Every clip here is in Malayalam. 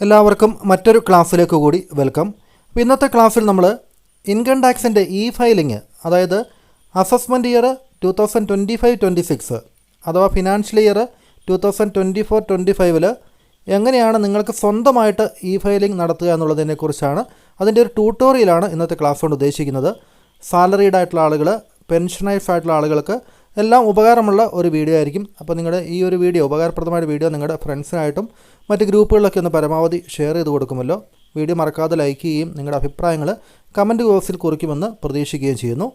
എല്ലാവർക്കും മറ്റൊരു ക്ലാസ്സിലേക്ക് കൂടി വെൽക്കം. അപ്പോൾ ഇന്നത്തെ ക്ലാസ്സിൽ നമ്മൾ ഇൻകം ടാക്സിൻ്റെ ഫയലിംഗ്, അതായത് അസസ്മെൻറ്റ് ഇയർ 2025-26 അഥവാ ഫിനാൻഷ്യൽ ഇയർ 2024-25 എങ്ങനെയാണ് നിങ്ങൾക്ക് സ്വന്തമായിട്ട് ഫയലിംഗ് നടത്തുക എന്നുള്ളതിനെക്കുറിച്ചാണ്. അതിൻ്റെ ഒരു ട്യൂട്ടോറിയലാണ് ഇന്നത്തെ ക്ലാസ് കൊണ്ട് ഉദ്ദേശിക്കുന്നത്. സാലറീഡ് ആയിട്ടുള്ള ആളുകൾ, പെൻഷനേഴ്സ് ആയിട്ടുള്ള ആളുകൾക്ക് എല്ലാം ഉപകാരമുള്ള ഒരു വീഡിയോ ആയിരിക്കും. അപ്പോൾ നിങ്ങളുടെ ഈ ഒരു വീഡിയോ, ഉപകാരപ്രദമായ വീഡിയോ നിങ്ങളുടെ ഫ്രണ്ട്സിനായിട്ടും മറ്റ് ഗ്രൂപ്പുകളിലൊക്കെ ഒന്ന് പരമാവധി ഷെയർ ചെയ്ത് കൊടുക്കുമല്ലോ. വീഡിയോ മറക്കാതെ ലൈക്ക് ചെയ്യുകയും നിങ്ങളുടെ അഭിപ്രായങ്ങൾ കമൻറ്റ് ബോക്സിൽ കുറിക്കുമെന്ന് പ്രതീക്ഷിക്കുകയും ചെയ്യുന്നു.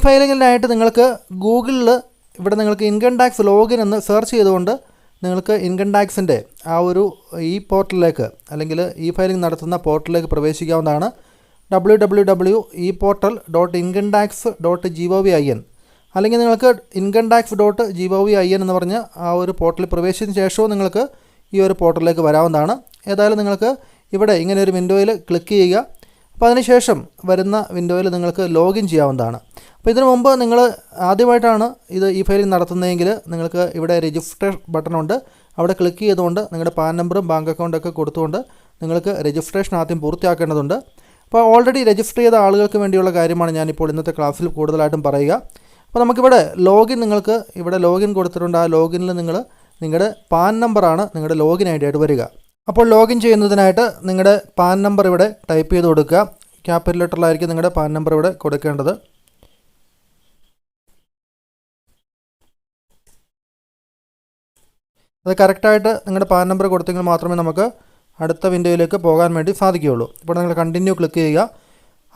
ഫയലിങ്ങിനായിട്ട് നിങ്ങൾക്ക് ഗൂഗിളിൽ ഇവിടെ നിങ്ങൾക്ക് ഇൻകം ടാക്സ് ലോഗിൻ എന്ന് സെർച്ച് ചെയ്തുകൊണ്ട് നിങ്ങൾക്ക് ഇൻകം ടാക്സിൻ്റെ ആ ഒരു പോർട്ടലിലേക്ക്, അല്ലെങ്കിൽ ഫയലിംഗ് നടത്തുന്ന പോർട്ടലിലേക്ക് പ്രവേശിക്കാവുന്നതാണ്. www.eportal.incometax.gov.in അല്ലെങ്കിൽ നിങ്ങൾക്ക് incometax.gov.in എന്ന് പറഞ്ഞ ആ ഒരു പോർട്ടലിൽ പ്രവേശിച്ചതിന് ശേഷവും നിങ്ങൾക്ക് ഈ ഒരു പോർട്ടലിലേക്ക് വരാവുന്നതാണ്. ഏതായാലും നിങ്ങൾക്ക് ഇവിടെ ഇങ്ങനെ ഒരു വിൻഡോയിൽ ക്ലിക്ക് ചെയ്യുക. അപ്പോൾ അതിനുശേഷം വരുന്ന വിൻഡോയിൽ നിങ്ങൾക്ക് ലോഗിൻ ചെയ്യാവുന്നതാണ്. അപ്പോൾ ഇതിനു മുമ്പ് നിങ്ങൾ ആദ്യമായിട്ടാണ് ഫയലിംഗ് നടത്തുന്നതെങ്കിൽ നിങ്ങൾക്ക് ഇവിടെ രജിസ്റ്റർ ബട്ടണുണ്ട്. അവിടെ ക്ലിക്ക് ചെയ്തുകൊണ്ട് നിങ്ങളുടെ പാൻ നമ്പറും ബാങ്ക് അക്കൗണ്ടൊക്കെ കൊടുത്തുകൊണ്ട് നിങ്ങൾക്ക് രജിസ്ട്രേഷൻ ആദ്യം പൂർത്തിയാക്കേണ്ടതുണ്ട്. അപ്പോൾ ഓൾറെഡി രജിസ്റ്റർ ചെയ്ത ആളുകൾക്ക് വേണ്ടിയുള്ള കാര്യമാണ് ഞാനിപ്പോൾ ഇന്നത്തെ ക്ലാസ്സിൽ കൂടുതലായിട്ടും പറയുക. അപ്പോൾ നമുക്കിവിടെ ലോഗിൻ, നിങ്ങൾക്ക് ഇവിടെ ലോഗിൻ കൊടുത്തിട്ടുണ്ട്. ആ ലോഗിനിൽ നിങ്ങളുടെ പാൻ നമ്പറാണ് നിങ്ങളുടെ ലോഗിൻ ഐ ഡി ആയിട്ട് വരിക. അപ്പോൾ ലോഗിൻ ചെയ്യുന്നതിനായിട്ട് നിങ്ങളുടെ പാൻ നമ്പർ ഇവിടെ ടൈപ്പ് ചെയ്ത് കൊടുക്കുക. ക്യാപിറ്റൽ ലെറ്ററിലായിരിക്കും നിങ്ങളുടെ പാൻ നമ്പർ ഇവിടെ കൊടുക്കേണ്ടത്. അത് കറക്റ്റായിട്ട് നിങ്ങളുടെ പാൻ നമ്പർ കൊടുത്തെങ്കിൽ മാത്രമേ നമുക്ക് അടുത്ത വിൻഡോയിലേക്ക് പോകാൻ വേണ്ടി സാധിക്കുകയുള്ളൂ. ഇപ്പോൾ നിങ്ങൾ കണ്ടിന്യൂ ക്ലിക്ക് ചെയ്യുക.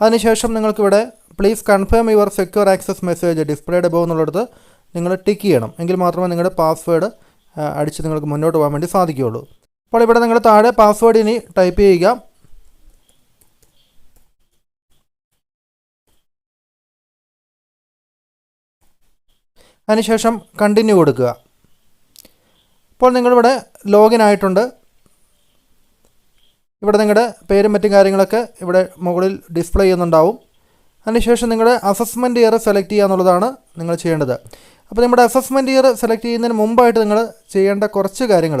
അതിനുശേഷം നിങ്ങൾക്കിവിടെ please confirm your secure access message displayed above എന്നുള്ളിടത്ത് നിങ്ങൾ ടിക്ക് ചെയ്യണം. എങ്കിൽ മാത്രമേ നിങ്ങളുടെ പാസ്വേഡ് അടിച്ച് നിങ്ങൾക്ക് മുന്നോട്ട് പോകാൻ വേണ്ടി സാധിക്കുകയുള്ളൂ. അപ്പോൾ ഇവിടെ നിങ്ങൾ താഴെ പാസ്വേഡ് ഇനി ടൈപ്പ് ചെയ്യുക. അതിനുശേഷം കണ്ടിന്യൂ കൊടുക്കുക. ഇപ്പോൾ നിങ്ങളിവിടെ ലോഗിൻ ആയിട്ടുണ്ട്. ഇവിടെ നിങ്ങളുടെ പേരും മറ്റും കാര്യങ്ങളൊക്കെ ഇവിടെ മുകളിൽ ഡിസ്പ്ലേ ചെയ്യുന്നുണ്ടാവും. അതിനുശേഷം നിങ്ങളുടെ അസസ്മെൻറ്റ് ഇയർ സെലക്ട് ചെയ്യുക എന്നുള്ളതാണ് നിങ്ങൾ ചെയ്യേണ്ടത്. അപ്പോൾ നമ്മുടെ അസസ്മെൻറ്റ് ഇയർ സെലക്ട് ചെയ്യുന്നതിന് മുമ്പായിട്ട് നിങ്ങൾ ചെയ്യേണ്ട കുറച്ച് കാര്യങ്ങൾ,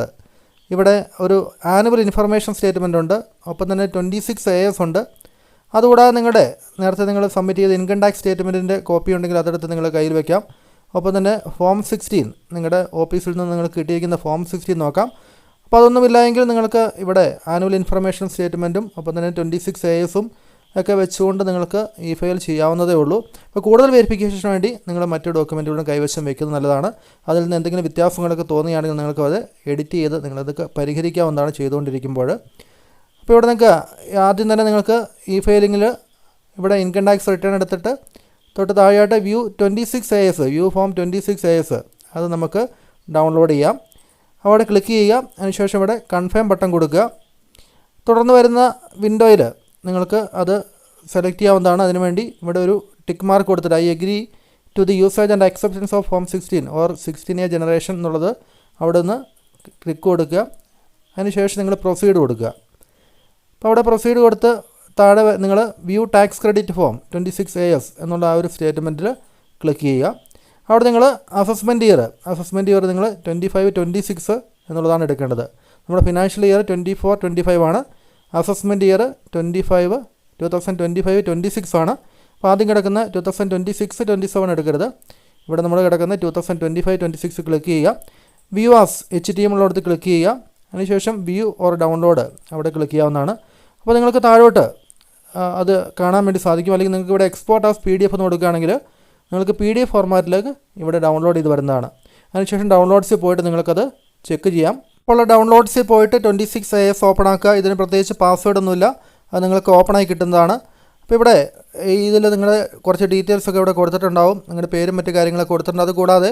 ഇവിടെ ഒരു ആനുവൽ ഇൻഫർമേഷൻ സ്റ്റേറ്റ്മെൻ്റ് ഉണ്ട്. ഒപ്പം തന്നെ 26 AS ഉണ്ട്. അതുകൂടാതെ നിങ്ങളുടെ നേരത്തെ നിങ്ങൾ സബ്മിറ്റ് ചെയ്ത ഇൻകം ടാക്സ് സ്റ്റേറ്റ്മെൻറ്റിൻ്റെ കോപ്പി ഉണ്ടെങ്കിൽ അതെടുത്ത് നിങ്ങൾ കയ്യിൽ വയ്ക്കാം. ഒപ്പം തന്നെ ഫോം 16 നിങ്ങളുടെ ഓഫീസിൽ നിന്ന് നിങ്ങൾക്ക് കിട്ടിയിരിക്കുന്ന ഫോം 16 നോക്കാം. അപ്പോൾ അതൊന്നുമില്ലെങ്കിൽ നിങ്ങൾക്ക് ഇവിടെ ആനുവൽ ഇൻഫർമേഷൻ സ്റ്റേറ്റ്മെൻറ്റും ഒപ്പം തന്നെ 26 ASഉം ഒക്കെ വെച്ചുകൊണ്ട് നിങ്ങൾക്ക് ഫയൽ ചെയ്യാവുന്നതേ ഉള്ളൂ. അപ്പോൾ കൂടുതൽ വെരിഫിക്കേഷന് വേണ്ടി നിങ്ങൾ മറ്റു ഡോക്യുമെൻറ്റുകളും കൈവശം വയ്ക്കുന്നത് നല്ലതാണ്. അതിൽ നിന്ന് എന്തെങ്കിലും വ്യത്യാസങ്ങളൊക്കെ തോന്നുകയാണെങ്കിൽ നിങ്ങൾക്ക് അത് എഡിറ്റ് ചെയ്ത് നിങ്ങളതൊക്കെ പരിഹരിക്കാവുന്നതാണ് ചെയ്തുകൊണ്ടിരിക്കുമ്പോൾ. അപ്പോൾ ഇവിടെ നിങ്ങൾക്ക് ആദ്യം തന്നെ നിങ്ങൾക്ക് ഫയലിങ്ങിൽ ഇവിടെ ഇൻകം ടാക്സ് റിട്ടേൺ എടുത്തിട്ട് തൊട്ട് താഴെയായിട്ട് view 26 AS, view form 26 AS അത് നമുക്ക് ഡൗൺലോഡ് ചെയ്യാം. അവിടെ ക്ലിക്ക് ചെയ്യുക. അതിനുശേഷം ഇവിടെ കൺഫേം ബട്ടൺ കൊടുക്കുക. തുടർന്ന് വരുന്ന വിൻഡോയിൽ നിങ്ങൾക്ക് അത് സെലക്ട് ചെയ്യാവുന്നതാണ്. അതിനുവേണ്ടി ഇവിടെ ഒരു ടിക്ക് മാർക്ക് കൊടുത്തിട്ട് I agree to the usage and acceptance of form 16 or 16A generation എന്നുള്ളത് അവിടെ നിന്ന് ക്ലിക്ക് കൊടുക്കുക. അതിനുശേഷം നിങ്ങൾ പ്രൊസീഡ് കൊടുക്കുക. അപ്പോൾ അവിടെ പ്രൊസീഡ് കൊടുത്ത് താഴെ നിങ്ങൾ view tax credit form 26 AS എന്നുള്ള ആ ഒരു സ്റ്റേറ്റ്മെൻറ്റിൽ ക്ലിക്ക് ചെയ്യുക. അവിടെ നിങ്ങൾ അസസ്മെൻറ്റ് ഇയർ നിങ്ങൾ 25-26 എന്നുള്ളതാണ് എടുക്കേണ്ടത്. നമ്മുടെ ഫിനാൻഷ്യൽ ഇയർ 24-25 ആണ്. അസസ്മെൻറ്റ് ഇയർ 2025-26 ആണ്. അപ്പോൾ ആദ്യം കിടക്കുന്ന 2026-27 എടുക്കരുത്. ഇവിടെ നമ്മൾ കിടക്കുന്ന 2025-26 ക്ലിക്ക് ചെയ്യുക. വ്യൂ ആസ് HTML ഉള്ളിടത്ത് ക്ലിക്ക് ചെയ്യുക. അതിനുശേഷം വ്യൂ ഓർ ഡൗൺലോഡ് അവിടെ ക്ലിക്ക് ചെയ്യാവുന്നതാണ്. അപ്പോൾ നിങ്ങൾക്ക് താഴോട്ട് അത് കാണാൻ വേണ്ടി സാധിക്കും. അല്ലെങ്കിൽ നിങ്ങൾക്ക് ഇവിടെ എക്സ്പോർട്ട് ആസ് PDF എന്ന് കൊടുക്കുകയാണെങ്കിൽ നിങ്ങൾക്ക് PDF ഫോർമാറ്റിലേക്ക് ഇവിടെ ഡൗൺലോഡ് ചെയ്ത് വരുന്നതാണ്. അതിനുശേഷം ഡൗൺലോഡ്സിൽ പോയിട്ട് നിങ്ങൾക്കത് ചെക്ക് ചെയ്യാം. അപ്പോൾ ഡൗൺലോഡ്സിൽ പോയിട്ട് 26 AS ഓപ്പൺ ആക്കുക. ഇതിന് പ്രത്യേകിച്ച് പാസ്വേഡ് ഒന്നുമില്ല, അത് നിങ്ങൾക്ക് ഓപ്പണായി കിട്ടുന്നതാണ്. അപ്പോൾ ഇവിടെ ഇതിൽ നിങ്ങളുടെ കുറച്ച് ഡീറ്റെയിൽസൊക്കെ ഇവിടെ കൊടുത്തിട്ടുണ്ടാവും. നിങ്ങളുടെ പേരും മറ്റു കാര്യങ്ങളൊക്കെ കൊടുത്തിട്ടുണ്ട്. അതുകൂടാതെ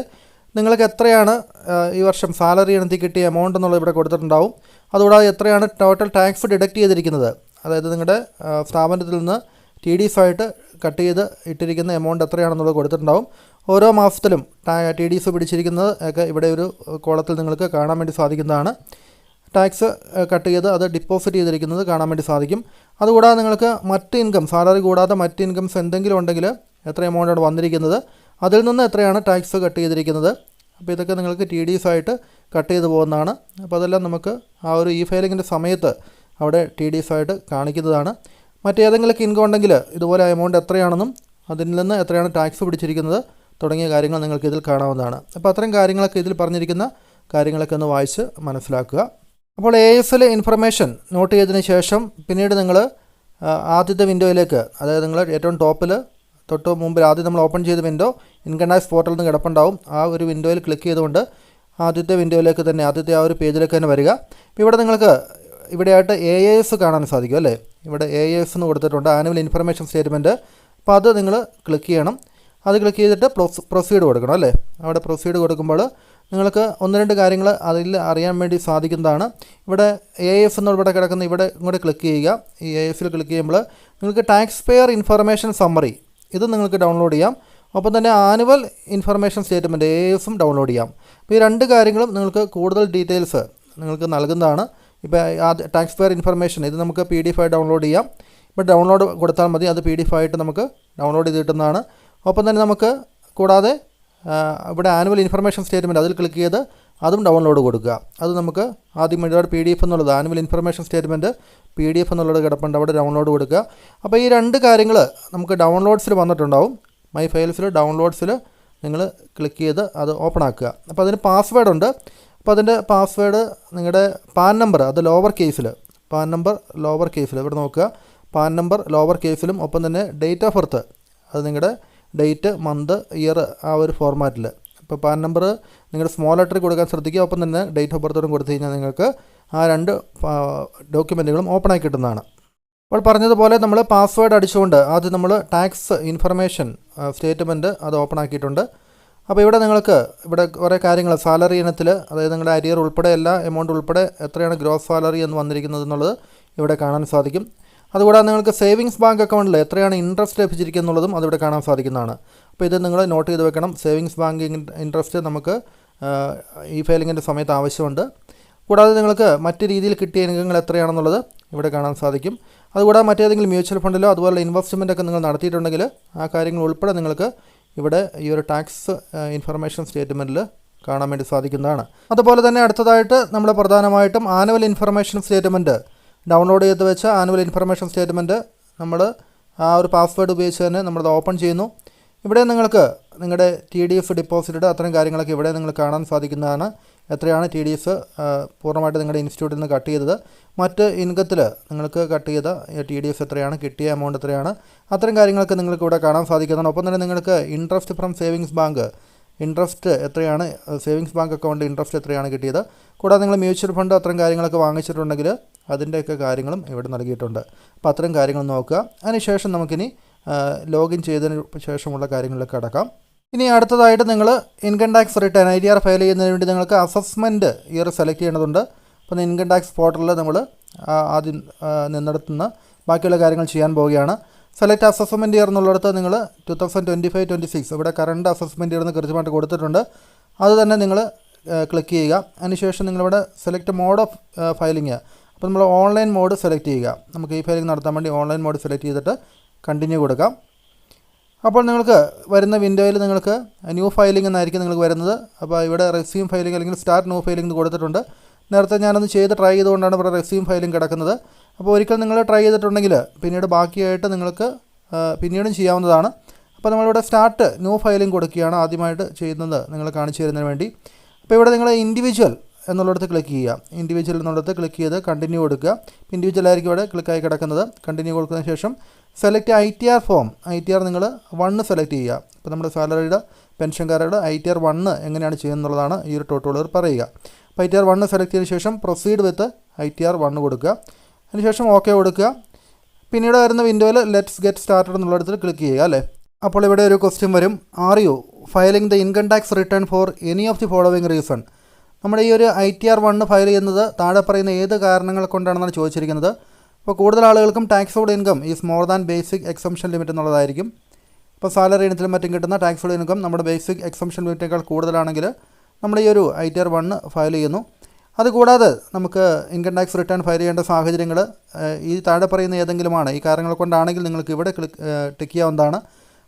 നിങ്ങൾക്ക് എത്രയാണ് ഈ വർഷം സാലറി ഇനത്തിൽ കിട്ടിയ എമൗണ്ട് എന്നുള്ളത് ഇവിടെ കൊടുത്തിട്ടുണ്ടാവും. അതുകൂടാതെ എത്രയാണ് ടോട്ടൽ ടാക്സ് ഡിഡക്റ്റ് ചെയ്തിരിക്കുന്നത്, അതായത് നിങ്ങളുടെ സ്ഥാപനത്തിൽ നിന്ന് TDS ആയിട്ട് കട്ട് ചെയ്ത് ഇട്ടിരിക്കുന്ന എമൗണ്ട് എത്രയാണെന്നുള്ളത് കൊടുത്തിട്ടുണ്ടാവും. ഓരോ മാസത്തിലും TDS പിടിച്ചിരിക്കുന്നത് ഒക്കെ ഇവിടെ ഒരു കോളത്തിൽ നിങ്ങൾക്ക് കാണാൻ വേണ്ടി സാധിക്കുന്നതാണ്. ടാക്സ് കട്ട് ചെയ്ത് അത് ഡിപ്പോസിറ്റ് ചെയ്തിരിക്കുന്നത് കാണാൻ വേണ്ടി സാധിക്കും. അതുകൂടാതെ നിങ്ങൾക്ക് മറ്റ് ഇൻകം, സാലറി കൂടാതെ മറ്റ് ഇൻകംസ് എന്തെങ്കിലും ഉണ്ടെങ്കിൽ എത്ര എമൗണ്ടാണ് വന്നിരിക്കുന്നത്, അതിൽ നിന്ന് എത്രയാണ് ടാക്സ് കട്ട് ചെയ്തിരിക്കുന്നത്, അപ്പോൾ ഇതൊക്കെ നിങ്ങൾക്ക് TDS ആയിട്ട് കട്ട് ചെയ്ത് പോകുന്നതാണ്. അപ്പോൾ അതെല്ലാം നമുക്ക് ആ ഒരു ഇ ഫയലിങ്ങിൻ്റെ സമയത്ത് അവിടെ TDS ആയിട്ട് കാണിക്കുന്നതാണ്. മറ്റേതെങ്കിലും ഇൻകം ഉണ്ടെങ്കിൽ ഇതുപോലെ എമൗണ്ട് എത്രയാണെന്നും അതിൽ നിന്ന് എത്രയാണ് ടാക്സ് പിടിച്ചിരിക്കുന്നത് തുടങ്ങിയ കാര്യങ്ങൾ നിങ്ങൾക്ക് ഇതിൽ കാണാവുന്നതാണ്. അപ്പോൾ അത്തരം കാര്യങ്ങളൊക്കെ ഇതിൽ പറഞ്ഞിരിക്കുന്ന കാര്യങ്ങളൊക്കെ ഒന്ന് വായിച്ച് മനസ്സിലാക്കുക. അപ്പോൾ ASL ഇൻഫർമേഷൻ നോട്ട് ചെയ്തതിന് ശേഷം പിന്നീട് നിങ്ങൾ ആദ്യത്തെ വിൻഡോയിലേക്ക്, അതായത് നിങ്ങൾ ഏറ്റവും ടോപ്പിൽ തൊട്ട് മുമ്പിൽ ആദ്യം നമ്മൾ ഓപ്പൺ ചെയ്ത വിൻഡോ ഇൻകം ടാക്സ് പോർട്ടലിൽ നിന്ന് കിടപ്പുണ്ടാവും. ആ ഒരു വിൻഡോയിൽ ക്ലിക്ക് ചെയ്തുകൊണ്ട് ആദ്യത്തെ വിൻഡോയിലേക്ക് തന്നെ, ആദ്യത്തെ ആ ഒരു പേജിലേക്ക് തന്നെ വരിക. അപ്പോൾ ഇവിടെ നിങ്ങൾക്ക് ഇവിടെയായിട്ട് AAS കാണാൻ സാധിക്കും അല്ലേ. ഇവിടെ AAS എന്ന് കൊടുത്തിട്ടുണ്ട്, ആനുവൽ ഇൻഫർമേഷൻ സ്റ്റേറ്റ്മെൻറ്റ്. അപ്പോൾ അത് നിങ്ങൾ ക്ലിക്ക് ചെയ്യണം. അത് ക്ലിക്ക് ചെയ്തിട്ട് പ്രൊസീഡ് കൊടുക്കണം അല്ലേ. അവിടെ പ്രൊസീഡ് കൊടുക്കുമ്പോൾ നിങ്ങൾക്ക് ഒന്ന് രണ്ട് കാര്യങ്ങൾ അതിൽ അറിയാൻ വേണ്ടി സാധിക്കുന്നതാണ്. ഇവിടെ AS എന്ന് ഇവിടെ കിടക്കുന്ന ഇവിടെ ഇങ്ങോട്ട് ക്ലിക്ക് ചെയ്യുക. ഈ ASൽ ക്ലിക്ക് ചെയ്യുമ്പോൾ നിങ്ങൾക്ക് ടാക്സ് പെയർ ഇൻഫർമേഷൻ സമ്മറി ഇത് നിങ്ങൾക്ക് ഡൗൺലോഡ് ചെയ്യാം. ഒപ്പം തന്നെ ആനുവൽ ഇൻഫർമേഷൻ സ്റ്റേറ്റ്മെൻറ്റ് ASും ഡൗൺലോഡ് ചെയ്യാം. അപ്പോൾ ഈ രണ്ട് കാര്യങ്ങളും നിങ്ങൾക്ക് കൂടുതൽ ഡീറ്റെയിൽസ് നിങ്ങൾക്ക് നൽകുന്നതാണ്. ഇപ്പോൾ ടാക്സ് പെയർ ഇൻഫർമേഷൻ ഇത് നമുക്ക് PDF ആയി ഡൗൺലോഡ് ചെയ്യാം. ഇപ്പോൾ ഡൗൺലോഡ് കൊടുത്താൽ മതി, അത് PDF ആയിട്ട് നമുക്ക് ഡൗൺലോഡ് ചെയ്ത് കിട്ടുന്നതാണ്. ഒപ്പം തന്നെ നമുക്ക് കൂടാതെ ഇവിടെ ആനുവൽ ഇൻഫർമേഷൻ സ്റ്റേറ്റ്മെൻറ്റ് അതിൽ ക്ലിക്ക് ചെയ്ത് അതും ഡൗൺലോഡ് കൊടുക്കുക. അത് നമുക്ക് ആദ്യം ഇവിടെ PDF എന്നുള്ളത് ആനുവൽ ഇൻഫർമേഷൻ സ്റ്റേറ്റ്മെൻറ്റ് PDF എന്നുള്ളത് കിടപ്പുണ്ട്, അവിടെ ഡൗൺലോഡ് കൊടുക്കുക. അപ്പോൾ ഈ രണ്ട് കാര്യങ്ങൾ നമുക്ക് ഡൗൺലോഡ്സിൽ വന്നിട്ടുണ്ടാവും. മൈ ഫയൽസിൽ ഡൗൺലോഡ്സിൽ നിങ്ങൾ ക്ലിക്ക് ചെയ്ത് അത് ഓപ്പൺ ആക്കുക. അപ്പോൾ അതിന് പാസ്വേഡ് ഉണ്ട്. അപ്പോൾ അതിൻ്റെ പാസ്വേഡ് നിങ്ങളുടെ പാൻ നമ്പർ അത് ലോവർ കേസിൽ, പാൻ നമ്പർ ലോവർ കേസിൽ ഇവിടെ നോക്കുക, പാൻ നമ്പർ ലോവർ കേസിലും ഒപ്പം തന്നെ ഡേറ്റ് ഓഫ് ബർത്ത് അത് നിങ്ങളുടെ ഡേറ്റ് മന്ത് ഇയർ ആ ഒരു ഫോർമാറ്റിൽ. ഇപ്പോൾ പാൻ നമ്പർ നിങ്ങളുടെ സ്മോൾ ലെറ്ററിൽ കൊടുക്കാൻ ശ്രദ്ധിക്കുക. ഒപ്പം തന്നെ ഡേറ്റ് ഓഫ് ബർത്തോടും കൊടുത്തു കഴിഞ്ഞാൽ നിങ്ങൾക്ക് ആ രണ്ട് ഡോക്യുമെൻറ്റുകളും ഓപ്പണായി കിട്ടുന്നതാണ്. അപ്പോൾ പറഞ്ഞതുപോലെ നമ്മൾ പാസ്വേഡ് അടിച്ചുകൊണ്ട് ആദ്യം നമ്മൾ ടാക്സ് ഇൻഫർമേഷൻ സ്റ്റേറ്റ്മെൻറ്റ് അത് ഓപ്പൺ ആക്കിയിട്ടുണ്ട്. അപ്പോൾ ഇവിടെ നിങ്ങൾക്ക് ഇവിടെ കുറേ കാര്യങ്ങൾ സാലറി ഇനത്തിൽ, അതായത് നിങ്ങളുടെ അരിയർ ഉൾപ്പെടെ എല്ലാ എമൗണ്ട് ഉൾപ്പെടെ എത്രയാണ് ഗ്രോസ് സാലറി എന്ന് വന്നിരിക്കുന്നത് എന്നുള്ളത് ഇവിടെ കാണാൻ സാധിക്കും. അതുകൂടാതെ നിങ്ങൾക്ക് സേവിങ്സ് ബാങ്ക് അക്കൗണ്ടിൽ എത്രയാണ് ഇൻട്രസ്റ്റ് ലഭിച്ചിരിക്കുന്നത് എന്നുള്ളതും അതിവിടെ കാണാൻ സാധിക്കുന്നതാണ്. അപ്പോൾ ഇത് നിങ്ങൾ നോട്ട് ചെയ്ത് വെക്കണം. സേവിങ്സ് ബാങ്ക് ഇൻട്രസ്റ്റ് നമുക്ക് ഇ ഫയലിങ്ങിൻ്റെ സമയത്ത് ആവശ്യമുണ്ട്. കൂടാതെ നിങ്ങൾക്ക് മറ്റ് രീതിയിൽ കിട്ടിയ ഇൻകങ്ങൾ എത്രയാണെന്നുള്ളത് ഇവിടെ കാണാൻ സാധിക്കും. അതുകൂടാതെ മറ്റേതെങ്കിലും മ്യൂച്വൽ ഫണ്ടിലോ അതുപോലെ ഇൻവെസ്റ്റ്മെൻറ്റൊക്കെ നിങ്ങൾ നടത്തിയിട്ടുണ്ടെങ്കിൽ ആ കാര്യങ്ങൾ ഉൾപ്പെടെ നിങ്ങൾക്ക് ഇവിടെ ഈ ഒരു ടാക്സ് ഇൻഫർമേഷൻ സ്റ്റേറ്റ്മെൻറ്റിൽ കാണാൻ വേണ്ടി സാധിക്കുന്നതാണ്. അതുപോലെ തന്നെ അടുത്തതായിട്ട് നമ്മൾ പ്രധാനമായിട്ടും ആനുവൽ ഇൻഫർമേഷൻ സ്റ്റേറ്റ്മെൻറ്റ് ഡൗൺലോഡ് ചെയ്ത് വെച്ച ആനുവൽ ഇൻഫർമേഷൻ സ്റ്റേറ്റ്മെൻറ്റ് നമ്മൾ ആ ഒരു പാസ്വേഡ് ഉപയോഗിച്ച് തന്നെ നമ്മളത് ഓപ്പൺ ചെയ്യുന്നു. ഇവിടെ നിങ്ങൾക്ക് നിങ്ങളുടെ TDS ഡിപ്പോസിറ്റ് അത്തരം കാര്യങ്ങളൊക്കെ ഇവിടെ നിങ്ങൾ കാണാൻ സാധിക്കുന്നതാണ്. എത്രയാണ് TDS പൂർണ്ണമായിട്ട് നിങ്ങളുടെ ഇൻസ്റ്റിറ്റ്യൂട്ടിൽ നിന്ന് കട്ട് ചെയ്തത്, മറ്റ് ഇൻകത്തിൽ നിങ്ങൾക്ക് കട്ട് ചെയ്ത TDS എത്രയാണ്, കിട്ടിയ എമൗണ്ട് എത്രയാണ്, അത്തരം കാര്യങ്ങളൊക്കെ നിങ്ങൾക്ക് ഇവിടെ കാണാൻ സാധിക്കുന്നതാണ്. ഒപ്പം തന്നെ നിങ്ങൾക്ക് interest from savings bank interest എത്രയാണ്, സേവിങ്സ് ബാങ്ക് അക്കൗണ്ട് ഇൻട്രസ്റ്റ് എത്രയാണ് കിട്ടിയത്, കൂടാതെ നിങ്ങൾ മ്യൂച്വൽ ഫണ്ട് അത്തരം കാര്യങ്ങളൊക്കെ വാങ്ങിച്ചിട്ടുണ്ടെങ്കിൽ അതിൻ്റെയൊക്കെ കാര്യങ്ങളും ഇവിടെ നൽകിയിട്ടുണ്ട്. അപ്പോൾ അത്തരം കാര്യങ്ങൾ നോക്കുക. അതിനുശേഷം നമുക്കിനി ലോഗിൻ ചെയ്തതിന് ശേഷമുള്ള കാര്യങ്ങളിലേക്ക് കടക്കാം. ഇനി അടുത്തതായിട്ട് നിങ്ങൾ income tax return ITR file ചെയ്യുന്നതിന് വേണ്ടി നിങ്ങൾക്ക് അസസ്മെൻറ്റ് ഇയർ സെലക്ട് ചെയ്യേണ്ടതുണ്ട്. അപ്പോൾ ഇൻകം ടാക്സ് പോർട്ടലിൽ നമ്മൾ ആദ്യം നിന്നിടത്തുനിന്ന് ബാക്കിയുള്ള കാര്യങ്ങൾ ചെയ്യാൻ പോവുകയാണ്. സെലക്ട് അസസ്മെൻറ്റ് ഇയർ എന്നുള്ളിടത്ത് നിങ്ങൾ 2025-26 ഇവിടെ കറണ്ട് അസസ്മെൻറ്റ് ഇയർ എന്ന് കൃത്യമായിട്ട് കൊടുത്തിട്ടുണ്ട്. അത് തന്നെ നിങ്ങൾ ക്ലിക്ക് ചെയ്യുക. അതിനുശേഷം നിങ്ങളിവിടെ സെലക്ട് മോഡ് ഓഫ് ഫയലിംഗ്, അപ്പോൾ നമ്മൾ ഓൺലൈൻ മോഡ് സെലക്ട് ചെയ്യുക. നമുക്ക് ഈ ഫയലിംഗ് നടത്താൻ വേണ്ടി ഓൺലൈൻ മോഡ് സെലക്ട് ചെയ്തിട്ട് കണ്ടിന്യൂ കൊടുക്കാം. അപ്പോൾ നിങ്ങൾക്ക് വരുന്ന വിൻഡോയിൽ നിങ്ങൾക്ക് ന്യൂ ഫയലിംഗ് എന്നായിരിക്കും നിങ്ങൾക്ക് വരുന്നത്. അപ്പോൾ ഇവിടെ റെസ്യൂം ഫയലിംഗ് അല്ലെങ്കിൽ സ്റ്റാർട്ട് ന്യൂ ഫയലിംഗ് എന്ന് കൊടുത്തിട്ടുണ്ട്. നേരത്തെ ഞാനൊന്ന് ചെയ്ത് ട്രൈ ചെയ്തുകൊണ്ടാണ് ഇവിടെ റെസ്യൂം ഫയലിംഗ് കിടക്കുന്നത്. അപ്പോൾ ഒരിക്കൽ നിങ്ങൾ ട്രൈ ചെയ്തിട്ടുണ്ടെങ്കിൽ പിന്നീട് ബാക്കിയായിട്ട് നിങ്ങൾക്ക് പിന്നീടും ചെയ്യാവുന്നതാണ്. അപ്പോൾ നമ്മളിവിടെ സ്റ്റാർട്ട് ന്യൂ ഫയലിംഗ് കൊടുക്കുകയാണ് ആദ്യമായിട്ട് ചെയ്യുന്നത് നിങ്ങൾ കാണിച്ചു തരുന്നതിന് വേണ്ടി. അപ്പോൾ ഇവിടെ നിങ്ങൾ ഇൻഡിവിജ്വൽ എന്നുള്ളിടത്ത് ക്ലിക്ക് ചെയ്യുക. ഇൻഡിവിജ്വൽ എന്നുള്ളിടത്ത് ക്ലിക്ക് ചെയ്ത് കണ്ടിന്യൂ കൊടുക്കുക. ഇൻഡിവിജ്വൽ ആയിരിക്കും ഇവിടെ ക്ലിക്കായി കിടക്കുന്നത്. കണ്ടിന്യൂ കൊടുത്തതിന് ശേഷം സെലക്ട് ITR ഫോം, ITR നിങ്ങൾ 1 സെലക്ട് ചെയ്യുക. ഇപ്പോൾ നമ്മുടെ സാലറിയുടെ പെൻഷൻകാരുടെ ITR 1 എങ്ങനെയാണ് ചെയ്യുന്നുള്ളതാണ് ഈ ഒരു ട്യൂട്ടോറിയൽ പറയുക. അപ്പോൾ ITR 1 സെലക്ട് ചെയ്തതിന് ശേഷം പ്രൊസീഡ് വിത്ത് ITR 1 കൊടുക്കുക. അതിനുശേഷം ഓക്കെ കൊടുക്കുക. പിന്നീട് വരുന്ന വിൻഡോയിൽ ലെറ്റ്സ് ഗെറ്റ് സ്റ്റാർട്ടഡ് എന്നുള്ളിടത്ത് ക്ലിക്ക് ചെയ്യുക അല്ലേ. അപ്പോൾ ഇവിടെ ഒരു ക്വസ്റ്റ്യൻ വരും, are you filing the income tax return for any of the following reason. നമ്മുടെ ഈ ഒരു ITR 1 ഫയൽ ചെയ്യുന്നത് താഴെ പറയുന്ന ഏത് കാരണങ്ങൾ കൊണ്ടാണെന്നാണ് ചോദിച്ചിരിക്കുന്നത്. അപ്പോൾ കൂടുതൽ ആളുകൾക്കും taxable income is more than basic exemption limit എന്നുള്ളതായിരിക്കും. ഇപ്പോൾ സാലറി ഇനത്തിലും മറ്റും കിട്ടുന്ന ടാക്സബിൾ ഇൻകം നമ്മുടെ ബേസിക് എക്സംഷൻ ലിമിറ്റേക്കാൾ കൂടുതലാണെങ്കിൽ നമ്മൾ ഈ ഒരു ITR 1 ഫയൽ ചെയ്യുന്നു. അതുകൂടാതെ നമുക്ക് ഇൻകം ടാക്സ് റിട്ടേൺ ഫയൽ ചെയ്യേണ്ട സാഹചര്യങ്ങൾ ഈ താഴെ പറയുന്ന ഏതെങ്കിലുമാണ്. ഈ കാരണങ്ങൾ കൊണ്ടാണെങ്കിൽ നിങ്ങൾക്ക് ഇവിടെ ടിക്ക് ചെയ്യാവുന്നതാണ്.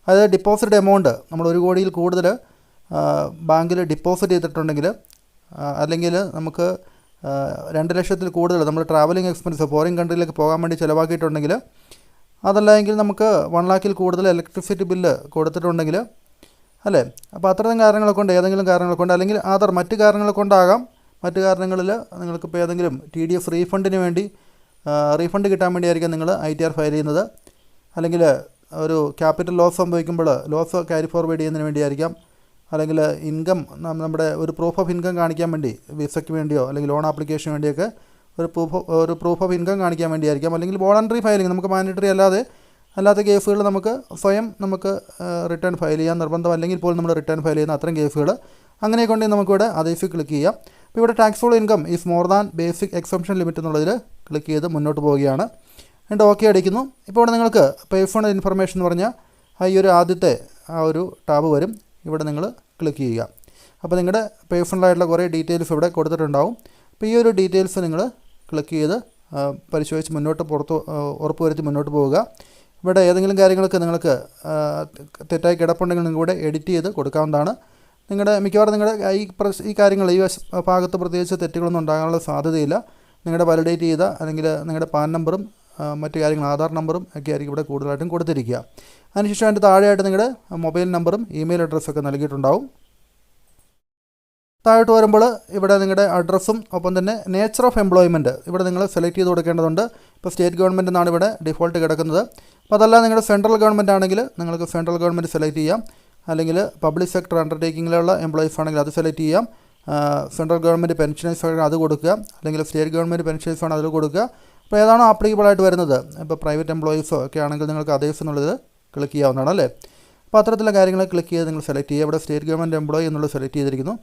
അതായത് ഡിപ്പോസിറ്റ് എമൗണ്ട് നമ്മൾ 1 കോടിയിൽ കൂടുതൽ ബാങ്കിൽ ഡിപ്പോസിറ്റ് ചെയ്തിട്ടുണ്ടെങ്കിൽ അല്ലെങ്കിൽ നമുക്ക് 2 ലക്ഷത്തിൽ കൂടുതൽ നമ്മൾ ട്രാവലിംഗ് എക്സ്പെൻസ് ഫോറിൻ കൺട്രിയിലേക്ക് പോകാൻ വേണ്ടി ചിലവാക്കിയിട്ടുണ്ടെങ്കിൽ, അതല്ല എങ്കിൽ നമുക്ക് 1 lakhൽ കൂടുതൽ ഇലക്ട്രിസിറ്റി ബില്ല് കൊടുത്തിട്ടുണ്ടെങ്കിൽ, അല്ലേ? അപ്പോൾ അത്തരം കാരണങ്ങളെ കൊണ്ട്, ഏതെങ്കിലും കാരണങ്ങളെ കൊണ്ട്, അല്ലെങ്കിൽ മറ്റ് കാരണങ്ങളെ കൊണ്ടാകാം, മറ്റ് കാരണങ്ങളിൽ നിങ്ങൾക്കിപ്പോൾ ഏതെങ്കിലും TDS റീഫണ്ടിന് വേണ്ടി റീഫണ്ട് കിട്ടാൻ വേണ്ടിയായിരിക്കും നിങ്ങൾ ITR ഫയൽ ചെയ്യുന്നത്, അല്ലെങ്കിൽ ഒരു ക്യാപിറ്റൽ ലോസ് സംഭവിക്കുമ്പോൾ ലോസ് ക്യാരി ഫോർവേഡ് ചെയ്യുന്നതിന് വേണ്ടിയായിരിക്കാം, അല്ലെങ്കിൽ ഇൻകം നമ്മുടെ ഒരു പ്രൂഫ് ഓഫ് ഇൻകം കാണിക്കാൻ വേണ്ടി വിസയ്ക്ക് വേണ്ടിയോ അല്ലെങ്കിൽ ലോൺ ആപ്ലിക്കേഷന് വേണ്ടിയൊക്കെ ഒരു പ്രൂഫ് ഓഫ് ഇൻകം കാണിക്കാൻ വേണ്ടിയായിരിക്കാം, അല്ലെങ്കിൽ വോളണ്ടറി ഫയലിംഗ്, നമുക്ക് മാൻഡേറ്ററി അല്ലാത്ത കേസുകൾ സ്വയം നമുക്ക് റിട്ടേൺ ഫയൽ ചെയ്യാൻ നിർബന്ധം അല്ലെങ്കിൽ പോലും നമ്മൾ റിട്ടേൺ ഫയൽ ചെയ്യുന്ന അത്തരം കേസുകൾ അങ്ങനെയൊക്കെ ഉണ്ടെങ്കിൽ നമുക്കിവിടെ അതേഴ്സിൽ ക്ലിക്ക് ചെയ്യാം. അപ്പോൾ ഇവിടെ taxable income is more than basic exemption limit എന്നുള്ളതിൽ ക്ലിക്ക് ചെയ്ത് മുന്നോട്ട് പോവുകയാണ്. എന്നിട്ട് ഓക്കെ അടിക്കുന്നു. ഇപ്പോൾ ഇവിടെ നിങ്ങൾക്ക് പേഴ്സണൽ ഇൻഫർമേഷൻ എന്ന് പറഞ്ഞാൽ ഈ ഒരു ആദ്യത്തെ ഒരു ടാബ് വരും. ഇവിടെ നിങ്ങൾ ക്ലിക്ക് ചെയ്യുക. അപ്പോൾ നിങ്ങളുടെ പേഴ്സണലായിട്ടുള്ള കുറേ ഡീറ്റെയിൽസ് ഇവിടെ കൊടുത്തിട്ടുണ്ടാവും. അപ്പോൾ ഈ ഒരു ഡീറ്റെയിൽസ് നിങ്ങൾ ക്ലിക്ക് ചെയ്ത് പരിശോധിച്ച് ഉറപ്പ് വരുത്തി മുന്നോട്ട് പോവുക. ഇവിടെ ഏതെങ്കിലും കാര്യങ്ങൾക്ക് നിങ്ങൾക്ക് തെറ്റായി കിടപ്പുണ്ടെങ്കിൽ നിങ്ങളിവിടെ എഡിറ്റ് ചെയ്ത് കൊടുക്കാവുന്നതാണ്. മിക്കവാറും നിങ്ങളുടെ ഈ കാര്യങ്ങൾ ഈ ഭാഗത്ത് പ്രത്യേകിച്ച് തെറ്റുകളൊന്നും ഉണ്ടാകാനുള്ള സാധ്യതയില്ല. നിങ്ങളുടെ വാലിഡേറ്റ് ചെയ്ത അല്ലെങ്കിൽ നിങ്ങളുടെ പാൻ നമ്പറും മറ്റു കാര്യങ്ങൾ ആധാർ നമ്പറും ഒക്കെ ആയിരിക്കും ഇവിടെ കൂടുതലായിട്ടും കൊടുത്തിരിക്കുക. അതിനുശേഷം അതിൻ്റെ താഴെയായിട്ട് നിങ്ങളുടെ മൊബൈൽ നമ്പറും ഇമെയിൽ അഡ്രസ്സൊക്കെ നൽകിയിട്ടുണ്ടാവും. താഴോട്ട് വരുമ്പോൾ ഇവിടെ നിങ്ങളുടെ അഡ്രസ്സും ഒപ്പം തന്നെ നേച്ചർ ഓഫ് എംപ്ലോയ്മെൻറ്റ് ഇവിടെ നിങ്ങൾ സെലക്ട് ചെയ്ത് കൊടുക്കേണ്ടതുണ്ട്. ഇപ്പോൾ സ്റ്റേറ്റ് ഗവൺമെൻറ് എന്നാണ് ഇവിടെ ഡിഫോൾട്ട് കിടക്കുന്നത്. അപ്പോൾ അതല്ല നിങ്ങളുടെ സെൻട്രൽ ഗവൺമെൻറ് ആണെങ്കിൽ നിങ്ങൾക്ക് സെൻട്രൽ ഗവൺമെൻറ് സെലക്ട് ചെയ്യാം, അല്ലെങ്കിൽ പബ്ലിക് സെക്ടർ അണ്ടർടേക്കിങ്ങിലുള്ള എംപ്ലോയീസ് ആണെങ്കിൽ അത് സെലക്ട് ചെയ്യാം. സെൻട്രൽ ഗവൺമെൻറ് പെൻഷനേഴ്സ് ആണെങ്കിൽ അത് കൊടുക്കുക, അല്ലെങ്കിൽ സ്റ്റേറ്റ് ഗവൺമെൻറ് പെൻഷനേഴ്സ് ആണ് അതിൽ കൊടുക്കുക. അപ്പോൾ ഏതാണോ ആപ്ലിക്കബിളായിട്ട് വരുന്നത്, ഇപ്പോൾ പ്രൈവറ്റ് എംപ്ലോയീസോ ഒക്കെ ആണെങ്കിൽ നിങ്ങൾക്ക് അതേഴ്സ് എന്നുള്ളത് ക്ലിക്ക് ചെയ്യാവുന്നതാണ്, അല്ലേ? അപ്പോൾ അത്തരത്തിലുള്ള കാര്യങ്ങൾ ക്ലിക്ക് ചെയ്ത് നിങ്ങൾ സെലക്ട് ചെയ്യുക. ഇവിടെ സ്റ്റേറ്റ് ഗവൺമെൻറ് എംപ്ലോയി എന്നുള്ളത് സെലക്ട് ചെയ്തിരിക്കുന്നു.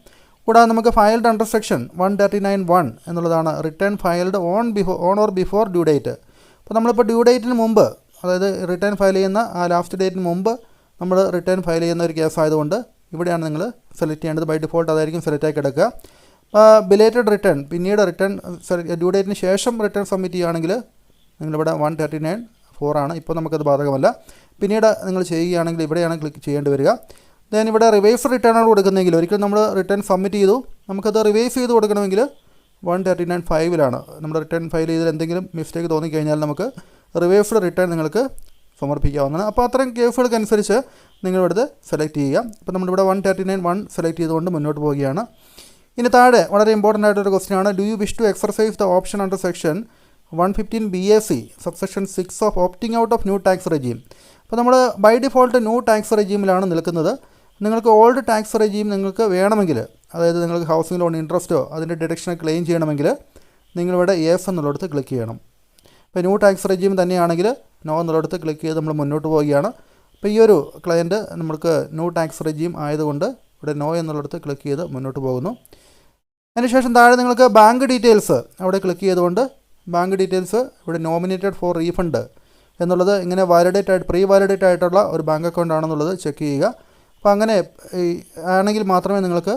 കൂടാതെ നമുക്ക് ഫയൽഡ് അണ്ടർ സെക്ഷൻ 139(1) എന്നുള്ളതാണ് return filed on or before due date. അപ്പോൾ നമ്മളിപ്പോൾ ഡ്യൂ ഡേറ്റിന് മുമ്പ്, അതായത് റിട്ടേൺ ഫയൽ ചെയ്യുന്ന ആ ലാസ്റ്റ് ഡേറ്റിന് മുമ്പ് നമ്മൾ റിട്ടേൺ ഫയൽ ചെയ്യുന്ന ഒരു കേസ് ആയതുകൊണ്ട് ഇവിടെയാണ് നിങ്ങൾ സെലക്ട് ചെയ്യേണ്ടത്. ബൈ ഡിഫോൾട്ട് അതായിരിക്കും സെലക്ട് ആയി കിടക്കുക. ബിലേറ്റഡ് റിട്ടേൺ, പിന്നീട് റിട്ടേൺ ഡ്യൂ ഡേറ്റിന് ശേഷം റിട്ടേൺ സബ്മിറ്റ് ചെയ്യുകയാണെങ്കിൽ നിങ്ങളിവിടെ 139(4) ആണ്. ഇപ്പോൾ നമുക്കത് ബാധകമല്ല. പിന്നീട് നിങ്ങൾ ചെയ്യുകയാണെങ്കിൽ ഇവിടെയാണ് ക്ലിക്ക് ചെയ്യേണ്ടി വരിക. ദെൻ ഇവിടെ റിവൈസ് റിട്ടേണാണ് കൊടുക്കുന്നതെങ്കിൽ, ഒരിക്കലും നമ്മൾ റിട്ടേൺ സബ്മിറ്റ് ചെയ്തു, നമുക്കത് റിവൈസ് ചെയ്ത് കൊടുക്കണമെങ്കിൽ 139(5)ലാണ്. നമ്മുടെ റിട്ടേൺ ഫയൽ ചെയ്തതിൽ എന്തെങ്കിലും മിസ്റ്റേക്ക് തോന്നിക്കഴിഞ്ഞാൽ നമുക്ക് റിവൈസ്ഡ് റിട്ടേൺ നിങ്ങൾക്ക് സമർപ്പിക്കാവുന്നതാണ്. അപ്പോൾ അത്തരം കേസുകൾക്കനുസരിച്ച് നിങ്ങളിവിടുത്തെ സെലക്ട് ചെയ്യുക. ഇപ്പോൾ നമ്മളിവിടെ 139(1) സെലക്ട് ചെയ്തുകൊണ്ട് മുന്നോട്ട് പോവുകയാണ്. ഇനി താഴെ വളരെ ഇമ്പോർട്ടൻ്റ് ആയിട്ടൊരു ക്വസ്റ്റ്യനാണ്, do you wish to exercise the option under section 115 BAC subsection 6 of opting out of new tax regime. അപ്പോൾ നമ്മൾ ബൈ ഡിഫോൾട്ട് ന്യൂ ടാക്സ് റെജീമിലാണ് നിൽക്കുന്നത്. നിങ്ങൾക്ക് ഓൾഡ് ടാക്സ് റെജീം നിങ്ങൾക്ക് വേണമെങ്കിൽ, അതായത് നിങ്ങൾക്ക് ഹൗസിംഗ് ലോൺ ഇൻട്രസ്റ്റോ അതിൻ്റെ ഡിഡക്ഷനെ ക്ലെയിം ചെയ്യണമെങ്കിൽ നിങ്ങളിവിടെ യെസ് എന്നുള്ളിടത്ത് ക്ലിക്ക് ചെയ്യണം. ഇപ്പോൾ ന്യൂ ടാക്സ് റെജീം തന്നെയാണെങ്കിൽ നോ എന്നുള്ളിടത്ത് ക്ലിക്ക് ചെയ്ത് നമ്മൾ മുന്നോട്ട് പോവുകയാണ്. അപ്പോൾ ഈ ഒരു ക്ലയൻറ്റ് നമുക്ക് ന്യൂ ടാക്സ് റെജീം ആയതുകൊണ്ട് ഇവിടെ നോ എന്നുള്ളിടത്ത് ക്ലിക്ക് ചെയ്ത് മുന്നോട്ട് പോകുന്നു. അതിനുശേഷം താഴെ നിങ്ങൾക്ക് ബാങ്ക് ഡീറ്റെയിൽസ് അവിടെ ക്ലിക്ക് ചെയ്തുകൊണ്ട് ബാങ്ക് ഡീറ്റെയിൽസ് ഇവിടെ നോമിനേറ്റഡ് ഫോർ റീഫണ്ട് എന്നുള്ളത് ഇങ്ങനെ പ്രീ വാലിഡേറ്റ് ആയിട്ടുള്ള ഒരു ബാങ്ക് അക്കൗണ്ട് ആണെന്നുള്ളത് ചെക്ക് ചെയ്യുക. അപ്പോൾ അങ്ങനെ ആണെങ്കിൽ മാത്രമേ നിങ്ങൾക്ക്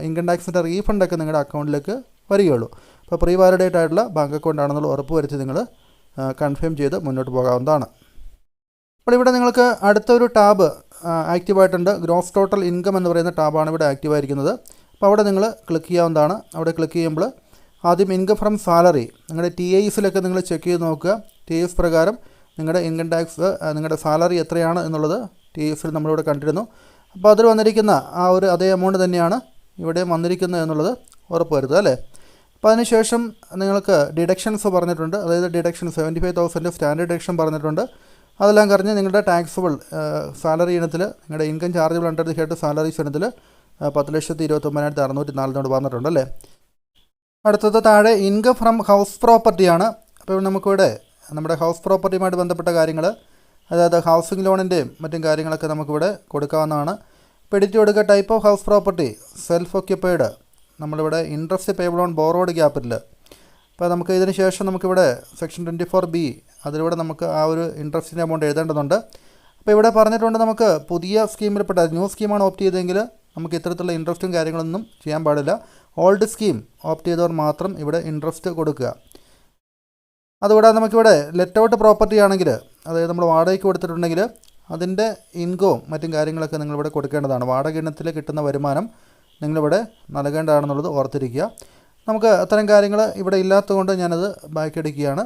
ഇൻകം ടാക്സിൻ്റെ റീഫണ്ടൊക്കെ നിങ്ങളുടെ അക്കൗണ്ടിലേക്ക് വരികയുള്ളൂ. അപ്പോൾ പ്രീ വാലിഡേറ്റ് ആയിട്ടുള്ള ബാങ്ക് അക്കൗണ്ട് ആണെന്നുള്ള ഉറപ്പ് വരുത്തി നിങ്ങൾ കൺഫേം ചെയ്ത് മുന്നോട്ട് പോകാവുന്നതാണ്. അപ്പോൾ ഇവിടെ നിങ്ങൾക്ക് അടുത്തൊരു ടാബ് ആക്റ്റീവായിട്ടുണ്ട്. ഗ്രോസ് ടോട്ടൽ ഇൻകം എന്ന് പറയുന്ന ടാബാണ് ഇവിടെ ആക്റ്റീവായിരിക്കുന്നത്. അപ്പോൾ അവിടെ നിങ്ങൾ ക്ലിക്ക് ചെയ്യാവുന്നതാണ്. അവിടെ ക്ലിക്ക് ചെയ്യുമ്പോൾ ആദ്യം ഇൻകം ഫ്രം സാലറി, നിങ്ങളുടെ TISലൊക്കെ നിങ്ങൾ ചെക്ക് ചെയ്ത് നോക്കുക. TIS പ്രകാരം നിങ്ങളുടെ ഇൻകം ടാക്സ്, നിങ്ങളുടെ സാലറി എത്രയാണ് എന്നുള്ളത് TISൽ നമ്മളിവിടെ കണ്ടിരുന്നു. അപ്പോൾ അതിൽ വന്നിരിക്കുന്ന ആ ഒരു അതേ എമൗണ്ട് തന്നെയാണ് ഇവിടെ വന്നിരിക്കുന്നത് എന്നുള്ളത് ഉറപ്പ് വരുത്തുക, അല്ലേ? അപ്പോൾ അതിനുശേഷം നിങ്ങൾക്ക് ഡിഡക്ഷൻസ് പറഞ്ഞിട്ടുണ്ട്. അതായത് ഡിഡക്ഷൻ 75,000 സ്റ്റാൻഡേർഡ് ഡിഡക്ഷൻ പറഞ്ഞിട്ടുണ്ട്. അതെല്ലാം കഴിഞ്ഞ് നിങ്ങളുടെ ടാക്സബിൾ സാലറി ഇനത്തിൽ നിങ്ങളുടെ income chargeable under the head salaries ഇനത്തിൽ 10,29,604 പറഞ്ഞിട്ടുണ്ട്, അല്ലേ? അടുത്തത് താഴെ ഇൻകം ഫ്രം ഹൗസ് പ്രോപ്പർട്ടിയാണ്. അപ്പോൾ നമുക്കിവിടെ നമ്മുടെ ഹൗസ് പ്രോപ്പർട്ടിയുമായിട്ട് ബന്ധപ്പെട്ട കാര്യങ്ങൾ, അതായത് ഹൗസിംഗ് ലോണിൻ്റെയും മറ്റും കാര്യങ്ങളൊക്കെ നമുക്കിവിടെ കൊടുക്കാവുന്നതാണ്. ഇപ്പോൾ എഡിറ്റ് കൊടുക്കുക. Type of house property self occupied, നമ്മളിവിടെ interest payable on borrowed capital. അപ്പോൾ നമുക്ക് ഇതിന് ശേഷം നമുക്കിവിടെ സെക്ഷൻ 24B അതിലൂടെ നമുക്ക് ആ ഒരു ഇൻട്രസ്റ്റിൻ്റെ എമൗണ്ട് എഴുതേണ്ടതുണ്ട്. അപ്പോൾ ഇവിടെ പറഞ്ഞിട്ടുണ്ട് നമുക്ക് പുതിയ സ്കീമിൽപ്പെട്ട ന്യൂ സ്കീമാണ് ഓപ്റ്റ് ചെയ്തതെങ്കിൽ നമുക്ക് ഇത്തരത്തിലുള്ള ഇൻട്രസ്റ്റും കാര്യങ്ങളൊന്നും ചെയ്യാൻ പാടില്ല. ഓൾഡ് സ്കീം ഓപ്റ്റ് ചെയ്തവർ മാത്രം ഇവിടെ ഇൻട്രസ്റ്റ് കൊടുക്കുക. അതുകൂടാതെ നമുക്കിവിടെ ലെറ്റ് ഔട്ട് പ്രോപ്പർട്ടി ആണെങ്കിൽ, അതായത് നമ്മൾ വാടകയ്ക്ക് കൊടുത്തിട്ടുണ്ടെങ്കിൽ അതിൻ്റെ ഇൻകവും മറ്റും കാര്യങ്ങളൊക്കെ നിങ്ങളിവിടെ കൊടുക്കേണ്ടതാണ്. വാടക ഇനത്തിൽ കിട്ടുന്ന വരുമാനം നിങ്ങളിവിടെ നൽകേണ്ടതാണെന്നുള്ളത് ഓർത്തിരിക്കുക. നമുക്ക് അത്തരം കാര്യങ്ങൾ ഇവിടെ ഇല്ലാത്തതുകൊണ്ട് ഞാനത് ബാക്കി അടിക്കുകയാണ്.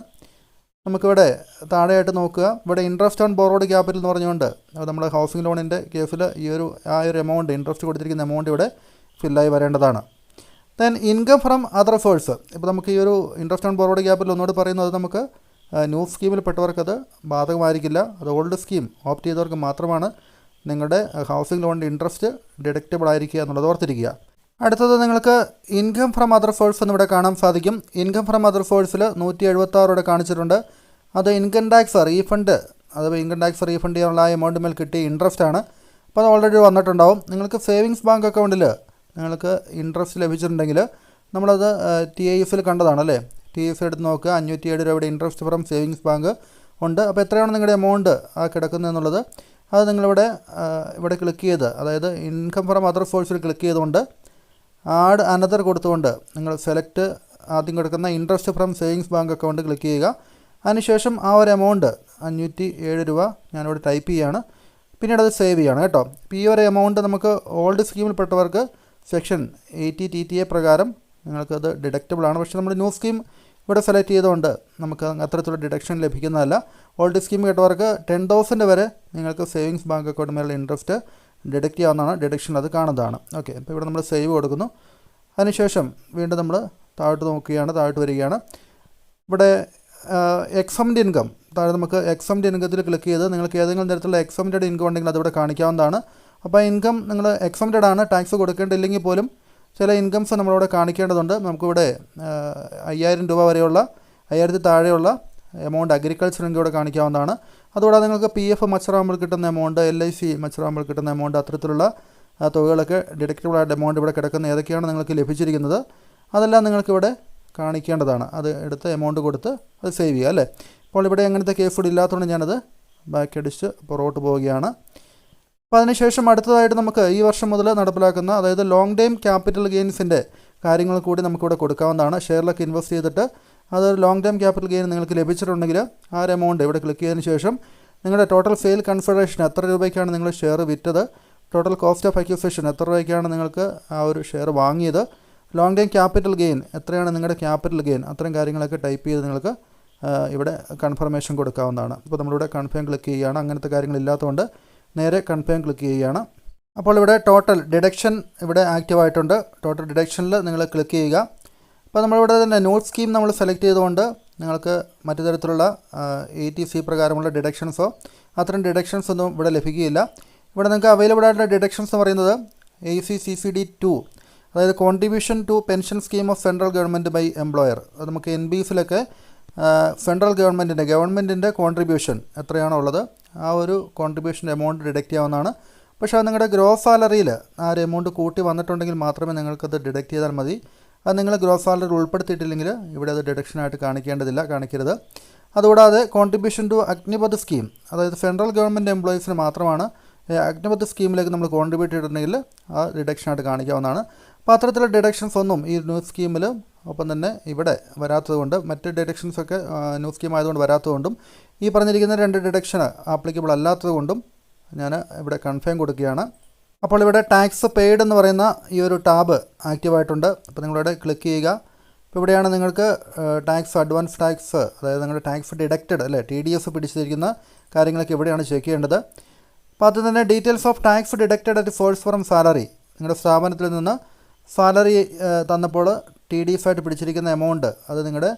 നമുക്കിവിടെ താഴെയായിട്ട് നോക്കുക, ഇവിടെ ഇൻട്രസ്റ്റ് ഓൺ ബോറോഡ് ക്യാപിറ്റൽ എന്ന് പറഞ്ഞുകൊണ്ട് നമ്മുടെ ഹൗസിംഗ് ലോണിൻ്റെ കേസിൽ ആ ഒരു എമൗണ്ട്, ഇൻട്രസ്റ്റ് കൊടുത്തിരിക്കുന്ന എമൗണ്ട് ഇവിടെ ഫില്ലായി വരേണ്ടതാണ്. Then income from other source. ഇപ്പോൾ നമുക്ക് ഈ ഒരു ഇൻട്രസ്റ്റ് ഓൺ ബോറോഡ് ക്യാപിറ്റൽ ഒന്നുകൂടി പറയുന്നത് നമുക്ക് ന്യൂ സ്കീമിൽ പെട്ടവർക്കത് ബാധകമായിരിക്കില്ല. അത് ഓൾഡ് സ്കീം ഓപ്റ്റ് ചെയ്തവർക്ക് മാത്രമാണ് നിങ്ങളുടെ ഹൗസിംഗ് ലോണിൻ്റെ ഇൻട്രസ്റ്റ് ഡിഡക്റ്റബിൾ ആയിരിക്കുക എന്നുള്ളത് ഓർത്തിരിക്കുക. അടുത്തത് നിങ്ങൾക്ക് ഇൻകം ഫ്രം അതർ സോഴ്സ് എന്നിവിടെ കാണാൻ സാധിക്കും. ഇൻകം ഫ്രം അതർ സോഴ്സിൽ 176 ഇവിടെ കാണിച്ചിട്ടുണ്ട്. അത് ഇൻകം ടാക്സ് റീഫണ്ട്, അത് ഇൻകം ടാക്സ് റീഫണ്ട് ചെയ്യാനുള്ള ആ എമൗണ്ട് മേൽ കിട്ടിയ ഇൻട്രസ്റ്റ് ആണ്. അപ്പോൾ അത് ഓൾറെഡി വന്നിട്ടുണ്ടാവും. നിങ്ങൾക്ക് സേവിങ്സ് ബാങ്ക് അക്കൗണ്ടിൽ നിങ്ങൾക്ക് ഇൻട്രസ്റ്റ് ലഭിച്ചിട്ടുണ്ടെങ്കിൽ നമ്മളത് TIF കണ്ടതാണ് അല്ലേ. TIF എടുത്ത് നോക്കുക, 507 രൂപയുടെ ഇൻട്രസ്റ്റ് ഫ്രം സേവിങ്സ് ബാങ്ക് ഉണ്ട്. അപ്പോൾ എത്രയാണ് നിങ്ങളുടെ എമൗണ്ട് ആ കിടക്കുന്നതെന്നുള്ളത് അത് നിങ്ങളിവിടെ ക്ലിക്ക് ചെയ്ത്, അതായത് ഇൻകം ഫ്രം അതർ സോഴ്സിൽ ക്ലിക്ക് ചെയ്തുകൊണ്ട് ആഡ് അനദർ കൊടുത്തുകൊണ്ട് നിങ്ങൾ സെലക്ട് ആദ്യം കൊടുക്കുന്ന interest from savings bank account click ചെയ്യുക. അതിനുശേഷം ആ ഒരു എമൗണ്ട് 507 രൂപ ഞാനിവിടെ ടൈപ്പ് ചെയ്യുകയാണ്. പിന്നീട് അത് സേവ് ചെയ്യണം കേട്ടോ. ഇപ്പോൾ ഈ ഒരു എമൗണ്ട് നമുക്ക് ഓൾഡ് സ്കീമിൽപ്പെട്ടവർക്ക് സെക്ഷൻ 80 TTA പ്രകാരം നിങ്ങൾക്കത് ഡിഡക്റ്റബിൾ ആണ്. പക്ഷേ നമ്മൾ ന്യൂ സ്കീം ഇവിടെ സെലക്ട് ചെയ്തുകൊണ്ട് നമുക്ക് അത്തരത്തിലുള്ള ഡിഡക്ഷൻ ലഭിക്കുന്നതല്ല. ഓൾഡ് സ്കീം കേട്ടവർക്ക് 10,000 വരെ നിങ്ങൾക്ക് സേവിങ്സ് ബാങ്ക് അക്കൗണ്ട് മേലുള്ള ഇൻട്രസ്റ്റ് ഡിഡക്റ്റ് ചെയ്യാവുന്നതാണ്. ഡിഡക്ഷൻ അത് കാണുന്നതാണ്. ഓക്കെ, അപ്പോൾ ഇവിടെ നമ്മൾ സേവ് കൊടുക്കുന്നു. അതിനുശേഷം വീണ്ടും നമ്മൾ താഴോട്ട് വരികയാണ്. ഇവിടെ എക്സംഡ് ഇൻകം താഴെ നമുക്ക് എക്സംഡ് ഇൻകത്തിൽ ക്ലിക്ക് ചെയ്ത് നിങ്ങൾക്ക് ഏതെങ്കിലും തരത്തിലുള്ള എക്സംറ്റഡ് ഇൻകം ഉണ്ടെങ്കിൽ അതിവിടെ കാണിക്കാവുന്നതാണ്. അപ്പോൾ ഇൻകം നിങ്ങൾ എക്സംറ്റഡ് ആണ്, ടാക്സ് കൊടുക്കേണ്ടില്ലെങ്കിൽ പോലും ചില ഇൻകംസ് നമ്മളിവിടെ കാണിക്കേണ്ടതുണ്ട്. നമുക്കിവിടെ 5,000 രൂപ വരെയുള്ള 5,000 താഴെയുള്ള എമൗണ്ട് അഗ്രികൾച്ചർ ഇൻകം ഇവിടെ കാണിക്കാവുന്നതാണ്. അതുകൂടാതെ നിങ്ങൾക്ക് PF മച്ചറാകുമ്പോൾ കിട്ടുന്ന എമൗണ്ട്, LIC മച്ചറാകുമ്പോൾ കിട്ടുന്ന എമൗണ്ട്, അത്തരത്തിലുള്ള തുകകളൊക്കെ ഡിഡക്റ്റബിൾ ആയിട്ട് എമൗണ്ട് ഇവിടെ കിടക്കുന്ന ഏതൊക്കെയാണ് നിങ്ങൾക്ക് ലഭിച്ചിരിക്കുന്നത് അതെല്ലാം നിങ്ങൾക്കിവിടെ കാണിക്കേണ്ടതാണ്. അത് എടുത്ത് എമൗണ്ട് കൊടുത്ത് അത് സേവ് ചെയ്യുക അല്ലേ. അപ്പോൾ ഇവിടെ അങ്ങനത്തെ കേസ് കൂടി ഇല്ലാത്തതുകൊണ്ട് ഞാനത് ബാക്ക് അടിച്ച് പുറകോട്ട് പോവുകയാണ്. അപ്പോൾ അതിനുശേഷം അടുത്തതായിട്ട് നമുക്ക് ഈ വർഷം മുതൽ നടപ്പിലാക്കുന്ന, അതായത് ലോങ് ടൈം ക്യാപിറ്റൽ ഗെയിൻസിൻ്റെ കാര്യങ്ങൾ കൂടി നമുക്കിവിടെ കൊടുക്കാവുന്നതാണ്. ഷെയറിലൊക്കെ ഇൻവെസ്റ്റ് ചെയ്തിട്ട് അത് ലോങ് ടൈം ക്യാപിറ്റൽ ഗെയിൻ നിങ്ങൾക്ക് ലഭിച്ചിട്ടുണ്ടെങ്കിൽ ആ ഒരു എമൗണ്ട് ഇവിടെ ക്ലിക്ക് ചെയ്തതിന് ശേഷം നിങ്ങളുടെ ടോട്ടൽ സെയിൽ കൺസിഡറേഷൻ എത്ര രൂപയ്ക്കാണ് നിങ്ങൾ ഷെയർ വിറ്റത്, ടോട്ടൽ കോസ്റ്റ് ഓഫ് അക്വിസിഷൻ എത്ര രൂപയ്ക്കാണ് നിങ്ങൾക്ക് ആ ഒരു ഷെയർ വാങ്ങിയത്, ലോങ് ടൈം ക്യാപിറ്റൽ ഗെയിൻ എത്രയാണ് നിങ്ങളുടെ ക്യാപിറ്റൽ ഗെയിൻ, അത്തരം കാര്യങ്ങളൊക്കെ ടൈപ്പ് ചെയ്ത് നിങ്ങൾക്ക് ഇവിടെ കൺഫർമേഷൻ കൊടുക്കാവുന്നതാണ്. ഇപ്പോൾ നമ്മളിവിടെ കൺഫേം ക്ലിക്ക് ചെയ്യുകയാണ്. അങ്ങനത്തെ കാര്യങ്ങളില്ലാത്തതുകൊണ്ട് നേരെ കൺഫേം ക്ലിക്ക് ചെയ്യുകയാണ്. അപ്പോൾ ഇവിടെ ടോട്ടൽ ഡിഡക്ഷൻ ഇവിടെ ആക്റ്റീവ് ആയിട്ടുണ്ട്. ടോട്ടൽ ഡിഡക്ഷനിൽ നിങ്ങൾ ക്ലിക്ക് ചെയ്യുക. അപ്പോൾ നമ്മളിവിടെ തന്നെ നോട്ട് സ്കീം നമ്മൾ സെലക്ട് ചെയ്തുകൊണ്ട് നിങ്ങൾക്ക് മറ്റു തരത്തിലുള്ള ATC പ്രകാരമുള്ള ഡിഡക്ഷൻസോ അത്തരം ഡിഡക്ഷൻസ് ഒന്നും ഇവിടെ ലഭിക്കുകയില്ല. ഇവിടെ നിങ്ങൾക്ക് അവൈലബിൾ ആയിട്ടുള്ള ഡിഡക്ഷൻസ് എന്ന് പറയുന്നത് ACCCD 2, അതായത് contribution to pension scheme of central government by employer. അത് നമുക്ക് NBSലൊക്കെ സെൻട്രൽ ഗവൺമെൻറ്റിൻ്റെ കോൺട്രിബ്യൂഷൻ എത്രയാണോ ഉള്ളത് ആ ഒരു കോൺട്രിബ്യൂഷൻ എമൗണ്ട് ഡിഡക്റ്റ് ചെയ്യാവുന്നതാണ്. പക്ഷേ അത് നിങ്ങളുടെ ഗ്രോസ് സാലറിയിൽ ആ ഒരു എമൗണ്ട് കൂട്ടി വന്നിട്ടുണ്ടെങ്കിൽ മാത്രമേ നിങ്ങൾക്കത് ഡിഡക്റ്റ് ചെയ്താൽ മതി. അത് നിങ്ങൾ ഗ്രോസ് സാലറി ഉൾപ്പെടുത്തിയിട്ടില്ലെങ്കിൽ ഇവിടെ അത് ഡിഡക്ഷനായിട്ട് കാണിക്കരുത്. അതുകൂടാതെ കോൺട്രിബ്യൂഷൻ ടു അഗ്നിപഥ് സ്കീം, അതായത് സെൻട്രൽ ഗവൺമെൻറ് എംപ്ലോയീസിന് മാത്രമാണ് അഗ്നിപഥ് സ്കീമിലേക്ക് നമ്മൾ കോൺട്രിബ്യൂട്ട് ചെയ്തിട്ടുണ്ടെങ്കിൽ ആ ഡിഡക്ഷനായിട്ട് കാണിക്കാവുന്നതാണ്. അപ്പോൾ അത്തരത്തിലുള്ള ഡിഡക്ഷൻസ് ഒന്നും ഈ ന്യൂ സ്കീമിൽ ഒപ്പം തന്നെ ഇവിടെ വരാത്തതുകൊണ്ട്, മറ്റ് ഡിഡക്ഷൻസൊക്കെ ന്യൂ സ്കീം ആയതുകൊണ്ട് വരാത്തതുകൊണ്ടും ഈ പറഞ്ഞിരിക്കുന്ന 2 ഡിഡക്ഷൻ ആപ്ലിക്കബിൾ അല്ലാത്തതുകൊണ്ടും ഞാൻ ഇവിടെ കൺഫേം കൊടുക്കുകയാണ്. അപ്പോൾ ഇവിടെ ടാക്സ് പെയ്ഡ് എന്ന് പറയുന്ന ഈ ഒരു ടാബ് ആക്റ്റീവായിട്ടുണ്ട്. അപ്പോൾ നിങ്ങളിവിടെ ക്ലിക്ക് ചെയ്യുക. അപ്പോൾ ഇവിടെയാണ് നിങ്ങൾക്ക് ടാക്സ്, അഡ്വാൻസ് ടാക്സ്, അതായത് നിങ്ങളുടെ ടാക്സ് ഡിഡക്റ്റഡ് അല്ലേ, TDS പിടിച്ചിരിക്കുന്ന കാര്യങ്ങളൊക്കെ ഇവിടെയാണ് ചെക്ക് ചെയ്യേണ്ടത്. അപ്പോൾ അത് തന്നെ details of tax deducted at source from salary, നിങ്ങളുടെ സ്ഥാപനത്തിൽ നിന്ന് സാലറി തന്നപ്പോൾ TDS ആയിട്ട് പിടിച്ചിരിക്കുന്ന എമൗണ്ട് അത് നിങ്ങളുടെ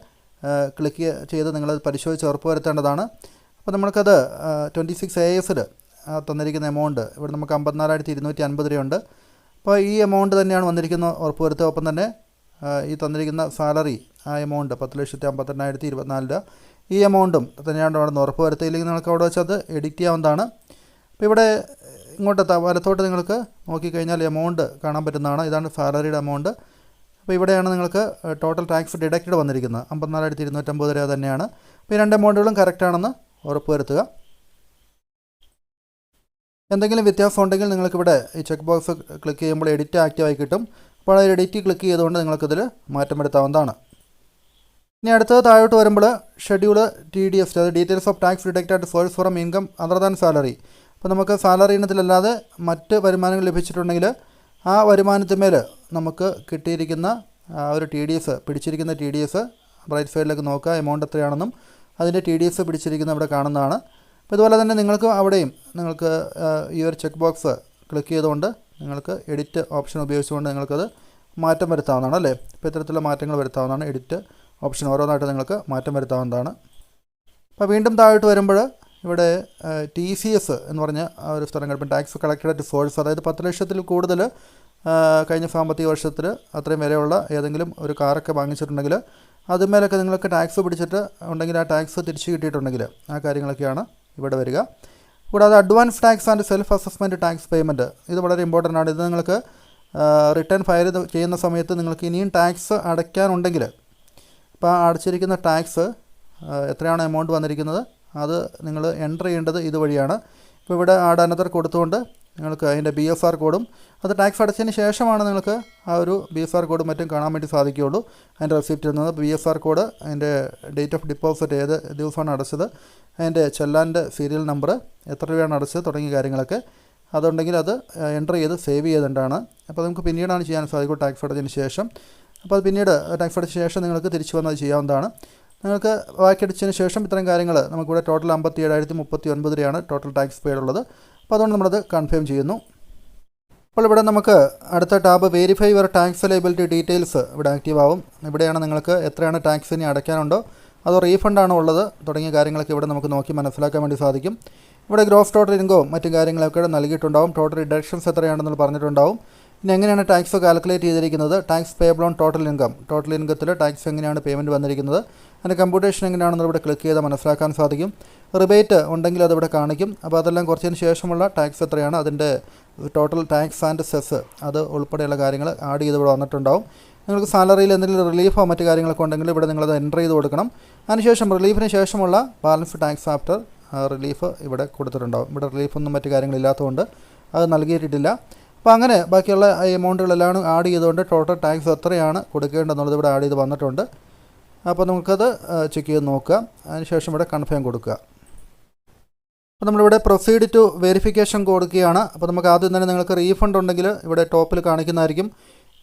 ക്ലിക്ക് ചെയ്ത് നിങ്ങളത് പരിശോധിച്ച് ഉറപ്പുവരുത്തേണ്ടതാണ്. അപ്പോൾ നമ്മൾക്കത് 26 ASൽ തന്നിരിക്കുന്ന എമൗണ്ട് ഇവിടെ നമുക്ക് 54,250 രൂപയുണ്ട്. അപ്പോൾ ഈ എമൗണ്ട് തന്നെയാണ് വന്നിരിക്കുന്നത് ഉറപ്പുവരുത്തുക. ഒപ്പം തന്നെ ഈ തന്നിരിക്കുന്ന സാലറി ആ എമൗണ്ട് 10,58,024 രൂപ ഈ എമൗണ്ടും തന്നെയാണ് അവിടെ നിന്ന് ഉറപ്പുവരുത്തിയില്ലെങ്കിൽ നിങ്ങൾക്ക് അവിടെ വെച്ച് അത് എഡിറ്റ് ചെയ്യാവുന്നതാണ്. അപ്പോൾ ഇവിടെ ഇങ്ങോട്ട് വലത്തോട്ട് നിങ്ങൾക്ക് നോക്കിക്കഴിഞ്ഞാൽ എമൗണ്ട് കാണാൻ പറ്റുന്നതാണ്. ഇതാണ് സാലറിയുടെ എമൗണ്ട്. അപ്പോൾ ഇവിടെയാണ് നിങ്ങൾക്ക് ടോട്ടൽ ടാക്സ് ഡിഡക്റ്റഡ് വന്നിരിക്കുന്നത് 54,250 രൂപ തന്നെയാണ്. അപ്പോൾ ഈ 2 എമൗണ്ടുകളും കറക്റ്റാണെന്ന് ഉറപ്പുവരുത്തുക. എന്തെങ്കിലും വ്യത്യാസം ഉണ്ടെങ്കിൽ നിങ്ങൾക്കിവിടെ ഈ ചെക്ക് ബോക്സ് ക്ലിക്ക് ചെയ്യുമ്പോൾ എഡിറ്റ് ആക്റ്റീവായി കിട്ടും. അപ്പോൾ ആ എഡിറ്റ് ക്ലിക്ക് ചെയ്തുകൊണ്ട് നിങ്ങൾക്കിതിൽ മാറ്റം വരുത്താവുന്നതാണ്. ഇനി അടുത്തത് താഴോട്ട് വരുമ്പോൾ ഷെഡ്യൂൾ TDS, അതായത് details of tax deducted source from income other than salary. അപ്പോൾ നമുക്ക് സാലറി ഇനത്തിലല്ലാതെ മറ്റ് വരുമാനങ്ങൾ ലഭിച്ചിട്ടുണ്ടെങ്കിൽ ആ വരുമാനത്തിന്മേൽ നമുക്ക് കിട്ടിയിരിക്കുന്ന ഒരു TDS പിടിച്ചിരിക്കുന്ന TDS റൈറ്റ് സൈഡിലേക്ക് നോക്കുക, എമൗണ്ട് എത്രയാണെന്നും അതിൻ്റെ TDS പിടിച്ചിരിക്കുന്ന ഇവിടെ കാണുന്നതാണ്. അപ്പോൾ ഇതുപോലെ തന്നെ നിങ്ങൾക്ക് അവിടെയും നിങ്ങൾക്ക് ഈ ഒരു ചെക്ക് ബോക്സ് ക്ലിക്ക് ചെയ്തുകൊണ്ട് നിങ്ങൾക്ക് എഡിറ്റ് ഓപ്ഷൻ ഉപയോഗിച്ചുകൊണ്ട് നിങ്ങൾക്കത് മാറ്റം വരുത്താവുന്നതാണ് അല്ലേ. ഇപ്പോൾ ഇത്തരത്തിലുള്ള മാറ്റങ്ങൾ വരുത്താവുന്നതാണ്. എഡിറ്റ് ഓപ്ഷൻ ഓരോന്നായിട്ട് നിങ്ങൾക്ക് മാറ്റം വരുത്താവുന്നതാണ്. അപ്പോൾ വീണ്ടും താഴോട്ട് വരുമ്പോൾ ഇവിടെ TCS എന്ന് പറഞ്ഞ ഒരു സ്ഥലം കിടപ്പം, ടാക്സ് കളക്റ്റഡ് അറ്റ് സോഴ്സ്, അതായത് 10 ലക്ഷത്തിൽ കൂടുതൽ കഴിഞ്ഞ സാമ്പത്തിക വർഷത്തിൽ അത്രയും വിലയുള്ള ഏതെങ്കിലും ഒരു കാറൊക്കെ വാങ്ങിച്ചിട്ടുണ്ടെങ്കിൽ അതുമേലൊക്കെ നിങ്ങൾക്ക് ടാക്സ് പിടിച്ചിട്ട് ഉണ്ടെങ്കിൽ ആ ടാക്സ് തിരിച്ച് കിട്ടിയിട്ടുണ്ടെങ്കിൽ ആ കാര്യങ്ങളൊക്കെയാണ് ഇവിടെ വരിക. കൂടാതെ advance tax and self assessment tax payment, ഇത് വളരെ ഇമ്പോർട്ടൻ്റ് ആണ്. ഇത് നിങ്ങൾക്ക് റിട്ടേൺ ഫയൽ ചെയ്യുന്ന സമയത്ത് നിങ്ങൾക്ക് ഇനിയും ടാക്സ് അടയ്ക്കാനുണ്ടെങ്കിൽ ഇപ്പോൾ അടച്ചിരിക്കുന്ന ടാക്സ് എത്രയാണ് എമൗണ്ട് വന്നിരിക്കുന്നത് അത് നിങ്ങൾ എൻ്റർ ചെയ്യേണ്ടത് ഇതുവഴിയാണ്. ഇപ്പോൾ ഇവിടെ ആഡ് അനദർ കൊടുത്തുകൊണ്ട് നിങ്ങൾക്ക് അതിൻ്റെ BSR കോഡും അത് ടാക്സ് അടച്ചതിന് ശേഷമാണ് നിങ്ങൾക്ക് ആ ഒരു BSR കോഡും മറ്റും കാണാൻ വേണ്ടി സാധിക്കുകയുള്ളൂ. അതിൻ്റെ റെസിപ്റ്റിൽ നിന്ന് BSR കോഡ്, അതിൻ്റെ ഡേറ്റ് ഓഫ് ഡിപ്പോസിറ്റ്, ഏത് ദിവസമാണ് അടച്ചത്, അതിൻ്റെ ചെല്ലാൻ്റെ സീരിയൽ നമ്പർ, എത്ര രൂപയാണ് അടച്ചത് തുടങ്ങിയ കാര്യങ്ങളൊക്കെ അതുണ്ടെങ്കിൽ അത് എൻ്റർ ചെയ്ത് സേവ് ചെയ്തിട്ടാണ്. അപ്പോൾ നമുക്ക് പിന്നീടാണ് ചെയ്യാൻ സാധിക്കും ടാക്സ് അടച്ചതിന് ശേഷം. അപ്പോൾ അത് പിന്നീട് ടാക്സ് അടച്ച ശേഷം നിങ്ങൾക്ക് തിരിച്ചു വന്നത് ചെയ്യാവുന്നതാണ്. നിങ്ങൾക്ക് ബാക്കി അടിച്ചതിന് ശേഷം ഇത്തരം കാര്യങ്ങൾ നമുക്കിവിടെ ടോട്ടൽ 57,039 രൂപയാണ് ടോട്ടൽ ടാക്സ് പെയ്ഡ് ഉള്ളത്. അപ്പോൾ അതുകൊണ്ട് നമ്മളത് കൺഫേം ചെയ്യുന്നു. അപ്പോൾ ഇവിടെ നമുക്ക് അടുത്ത tab verify your tax liability details ഇവിടെ ആക്റ്റീവ് ആവും. ഇവിടെയാണ് നിങ്ങൾക്ക് എത്രയാണ് ടാക്സ് ഇനി അടയ്ക്കാനുണ്ടോ അതോ റീഫണ്ടാണോ ഉള്ളത് തുടങ്ങിയ കാര്യങ്ങളൊക്കെ ഇവിടെ നമുക്ക് നോക്കി മനസ്സിലാക്കാൻ വേണ്ടി സാധിക്കും. ഇവിടെ ഗ്രോസ് ടോട്ടൽ ഇൻകവും മറ്റു കാര്യങ്ങളൊക്കെ നൽകിയിട്ടുണ്ടാവും. ടോട്ടൽ ഡിഡക്ഷൻസ് എത്രയാണെന്ന് പറഞ്ഞിട്ടുണ്ടാവും. പിന്നെ എങ്ങനെയാണ് ടാക്സ് കാൽക്കുലേറ്റ് ചെയ്തിരിക്കുന്നത്, tax payable on total income, total ഇൻകത്തിൽ ടാക്സ് എങ്ങനെയാണ് പേയ്മെൻറ്റ് വന്നിരിക്കുന്നത്, അതിൻ്റെ കമ്പ്യൂട്ടേഷൻ എങ്ങനെയാണെന്ന് ഇവിടെ ക്ലിക്ക് ചെയ്താൽ മനസ്സിലാക്കാൻ സാധിക്കും. റിബേറ്റ് ഉണ്ടെങ്കിൽ അതിവിടെ കാണിക്കും. അപ്പോൾ അതെല്ലാം കുറച്ചതിന് ശേഷമുള്ള ടാക്സ് എത്രയാണ്, അതിൻ്റെ ടോട്ടൽ ടാക്സ് ആൻഡ് സെസ് അത് ഉൾപ്പെടെയുള്ള കാര്യങ്ങൾ ആഡ് ചെയ്ത് ഇവിടെ വന്നിട്ടുണ്ടാവും. നിങ്ങൾക്ക് സാലറിയിൽ എന്തെങ്കിലും റിലീഫോ മറ്റു കാര്യങ്ങളൊക്കെ ഉണ്ടെങ്കിൽ ഇവിടെ നിങ്ങളത് എൻ്റർ ചെയ്ത് കൊടുക്കണം. അതിനുശേഷം റിലീഫിന് ശേഷമുള്ള ബാലൻസ് ടാക്സ് ആഫ്റ്റർ റിലീഫ് ഇവിടെ കൊടുത്തിട്ടുണ്ടാവും. ഇവിടെ റിലീഫൊന്നും മറ്റു കാര്യങ്ങളില്ലാത്തതുകൊണ്ട് അത് നൽകിയിട്ടില്ല. അപ്പോൾ അങ്ങനെ ബാക്കിയുള്ള എമൗണ്ടുകളെല്ലാം ആഡ് ചെയ്തുകൊണ്ട് ടോട്ടൽ ടാക്സ് എത്രയാണ് കൊടുക്കേണ്ടതെന്നുള്ളത് ഇവിടെ ആഡ് ചെയ്ത് വന്നിട്ടുണ്ട്. അപ്പോൾ നമുക്കത് ചെക്ക് ചെയ്ത് നോക്കുക. അതിനുശേഷം ഇവിടെ കൺഫേം കൊടുക്കുക. അപ്പോൾ നമ്മളിവിടെ പ്രൊസീഡ് ടു വെരിഫിക്കേഷൻ കൊടുക്കുകയാണ്. അപ്പോൾ നമുക്ക് ആദ്യം തന്നെ നിങ്ങൾക്ക് റീഫണ്ട് ഉണ്ടെങ്കിൽ ഇവിടെ ടോപ്പിൽ കാണിക്കുന്നതായിരിക്കും.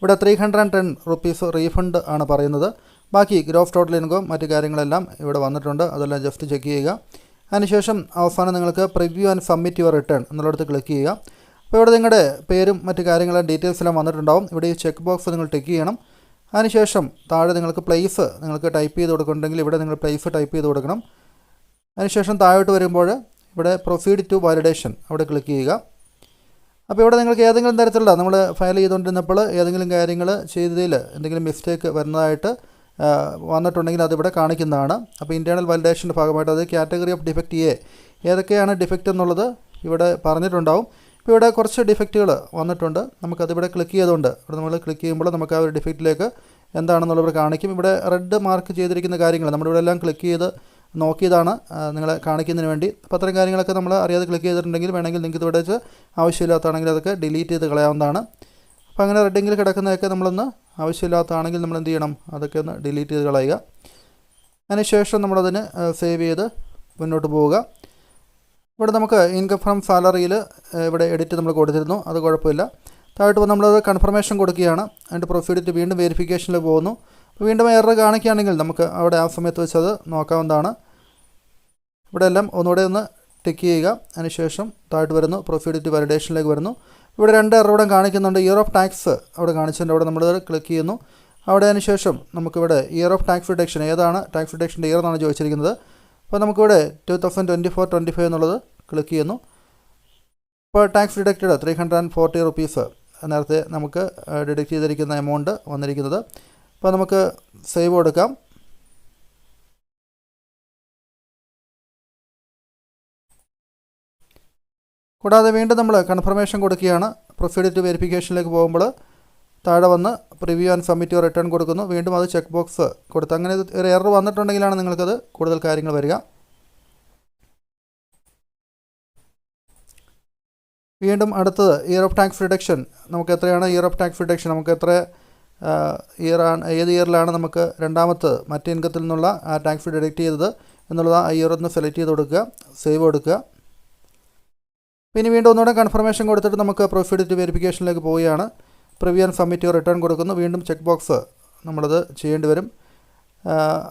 ഇവിടെ 310 റുപ്പീസ് റീഫണ്ട് ആണ് പറയുന്നത്. ബാക്കി ഗ്രോസ് ടോട്ടൽ ഇൻകം മറ്റു കാര്യങ്ങളെല്ലാം ഇവിടെ വന്നിട്ടുണ്ട്. അതെല്ലാം ജസ്റ്റ് ചെക്ക് ചെയ്യുക. അതിനുശേഷം അവസാനം നിങ്ങൾക്ക് preview and submit your return എന്നുള്ളിടത്ത് ക്ലിക്ക് ചെയ്യുക. അപ്പോൾ ഇവിടെ നിങ്ങളുടെ പേരും മറ്റു കാര്യങ്ങളും ഡീറ്റെയിൽസ് എല്ലാം വന്നിട്ടുണ്ടാവും. ഇവിടെ ഈ ചെക്ക് ബോക്സ് നിങ്ങൾ ടിക്ക് ചെയ്യണം. അതിനുശേഷം താഴെ നിങ്ങൾക്ക് പ്ലേസ് നിങ്ങൾക്ക് ടൈപ്പ് ചെയ്ത് കൊടുക്കുന്നുണ്ടെങ്കിൽ ഇവിടെ നിങ്ങൾ പ്ലേസ് ടൈപ്പ് ചെയ്ത് കൊടുക്കണം. അതിനുശേഷം താഴോട്ട് വരുമ്പോൾ ഇവിടെ പ്രൊസീഡ് ടു വാലിഡേഷൻ അവിടെ ക്ലിക്ക് ചെയ്യുക. അപ്പോൾ ഇവിടെ നിങ്ങൾക്ക് ഏതെങ്കിലും തരത്തിലുള്ള നമ്മൾ ഫയൽ ചെയ്തുകൊണ്ടിരുന്നപ്പോൾ ഏതെങ്കിലും കാര്യങ്ങൾ ചെയ്തതിൽ എന്തെങ്കിലും മിസ്റ്റേക്ക് വരുന്നതായിട്ട് വന്നിട്ടുണ്ടെങ്കിൽ അതിവിടെ കാണിക്കുന്നതാണ്. അപ്പോൾ ഇൻറ്റേർണൽ വാലിഡേഷൻ്റെ ഭാഗമായിട്ട് അത് കാറ്റഗറി ഓഫ് ഡിഫക്റ്റ് എ ഏതൊക്കെയാണ് ഡിഫക്റ്റ് എന്നുള്ളത് ഇവിടെ പറഞ്ഞിട്ടുണ്ടാവും. ഇപ്പോൾ ഇവിടെ കുറച്ച് ഡിഫക്റ്റുകൾ വന്നിട്ടുണ്ട്. നമുക്കതിവിടെ ക്ലിക്ക് ചെയ്തുകൊണ്ട് ഇവിടെ നമ്മൾ ക്ലിക്ക് ചെയ്യുമ്പോൾ നമുക്ക് ആ ഒരു ഡിഫക്റ്റിലേക്ക് എന്താണെന്നുള്ളവർ കാണിക്കും. ഇവിടെ റെഡ് മാർക്ക് ചെയ്തിരിക്കുന്ന കാര്യങ്ങൾ നമ്മളിവിടെ എല്ലാം ക്ലിക്ക് ചെയ്ത് നോക്കിയതാണ് നിങ്ങളെ കാണിക്കുന്നതിന് വേണ്ടി. അപ്പോൾ അത്തരം കാര്യങ്ങളൊക്കെ നമ്മൾ അറിയാതെ ക്ലിക്ക് ചെയ്തിട്ടുണ്ടെങ്കിൽ വേണമെങ്കിൽ നിങ്ങൾക്ക് ഇവിടെ വെച്ച് ആവശ്യമില്ലാത്തതാണെങ്കിൽ അതൊക്കെ ഡിലീറ്റ് ചെയ്ത് കളയാവുന്നതാണ്. അപ്പോൾ അങ്ങനെ റെഡിങ്ങിൽ കിടക്കുന്നതൊക്കെ നമ്മളൊന്ന് ആവശ്യമില്ലാത്തതാണെങ്കിൽ നമ്മൾ എന്ത് ചെയ്യണം, അതൊക്കെ ഒന്ന് ഡിലീറ്റ് ചെയ്ത് കളയുക. അതിനുശേഷം നമ്മളതിന് സേവ് ചെയ്ത് മുന്നോട്ട് പോവുക. ഇവിടെ നമുക്ക് ഇൻകം ഫ്രം സാലറിയിൽ ഇവിടെ എഡിറ്റ് നമ്മൾ കൊടുത്തിരുന്നു, അത് കുഴപ്പമില്ല. താഴോട്ട് പോകുമ്പോൾ നമ്മളത് കൺഫർമേഷൻ കൊടുക്കുകയാണ്. അതിൻ്റെ പ്രൊസീഡ് വീണ്ടും വെരിഫിക്കേഷനിൽ പോകുന്നു. അപ്പോൾ വീണ്ടും എറർ കാണിക്കുകയാണെങ്കിൽ നമുക്ക് അവിടെ ആ സമയത്ത് വെച്ച് അത് നോക്കാവുന്നതാണ്. ഇവിടെ എല്ലാം ഒന്നുകൂടെ ഒന്ന് ടിക്ക് ചെയ്യുക. അതിനുശേഷം താഴോട്ട് വരുന്നു, പ്രൊസീഡ് ടു വാലിഡേഷനിലേക്ക് വരുന്നു. ഇവിടെ 2 എറർ ഇവിടെ കാണിക്കുന്നുണ്ട്. ഇയർ ഓഫ് ടാക്സ് അവിടെ കാണിച്ചിട്ടുണ്ട്. അവിടെ നമ്മൾ ക്ലിക്ക് ചെയ്യുന്നു. അവിടെ അതിനുശേഷം നമുക്കിവിടെ ഇയർ ഓഫ് ടാക്സ് റിഡക്ഷൻ ഏതാണ് ടാക്സ് റിഡക്ഷൻ്റെ ഇയർ എന്നാണ് ചോദിച്ചിരിക്കുന്നത്. അപ്പോൾ നമുക്കിവിടെ 2024-25 എന്നുള്ളത് ക്ലിക്ക് ചെയ്യുന്നു. ഇപ്പോൾ ടാക്സ് ഡിഡക്റ്റഡ് 340 റുപ്പീസ് നേരത്തെ നമുക്ക് ഡിഡക്റ്റ് ചെയ്തിരിക്കുന്ന എമൗണ്ട് വന്നിരിക്കുന്നത്. അപ്പോൾ നമുക്ക് സേവ് കൊടുക്കാം. കൂടാതെ വീണ്ടും നമ്മൾ കൺഫർമേഷൻ കൊടുക്കുകയാണ്. പ്രൊസീഡ് ടു വെരിഫിക്കേഷനിലേക്ക് പോകുമ്പോൾ താഴെ വന്ന് preview and submit your return കൊടുക്കുന്നു. വീണ്ടും അത് ചെക്ക് ബോക്സ് കൊടുത്ത് അങ്ങനെ ഒരു എറർ വന്നിട്ടുണ്ടെങ്കിലാണ് നിങ്ങൾക്കത് കൂടുതൽ കാര്യങ്ങൾ വരിക. വീണ്ടും അടുത്തത് ഇയർ ഓഫ് ടാക്സ് റിഡക്ഷൻ. നമുക്ക് എത്രയാണ് ഇയർ ഓഫ് ടാക്സ് റിഡക്ഷൻ, നമുക്ക് എത്ര ഇയറാണ്, ഏത് ഇയറിലാണ് നമുക്ക് രണ്ടാമത്തെ മറ്റ് ഇൻകത്തിൽ നിന്നുള്ള ആ ടാക്സ് ഡിഡക്റ്റ് ചെയ്തത് എന്നുള്ളത് ആ ഇയർ ഒന്ന് സെലക്ട് ചെയ്ത് കൊടുക്കുക, സേവ് കൊടുക്കുക. പിന്നെ വീണ്ടും ഒന്നുകൂടെ കൺഫർമേഷൻ കൊടുത്തിട്ട് നമുക്ക് പ്രൊസീഡ് ടു വെരിഫിക്കേഷനിലേക്ക് പോവുകയാണ്. പ്രിവ്യൂ ആൻഡ് സബ്മിറ്റ് റിട്ടേൺ കൊടുക്കുന്നു. വീണ്ടും ചെക്ക് ബോക്സ് നമ്മളത് ചെയ്യേണ്ടി വരും.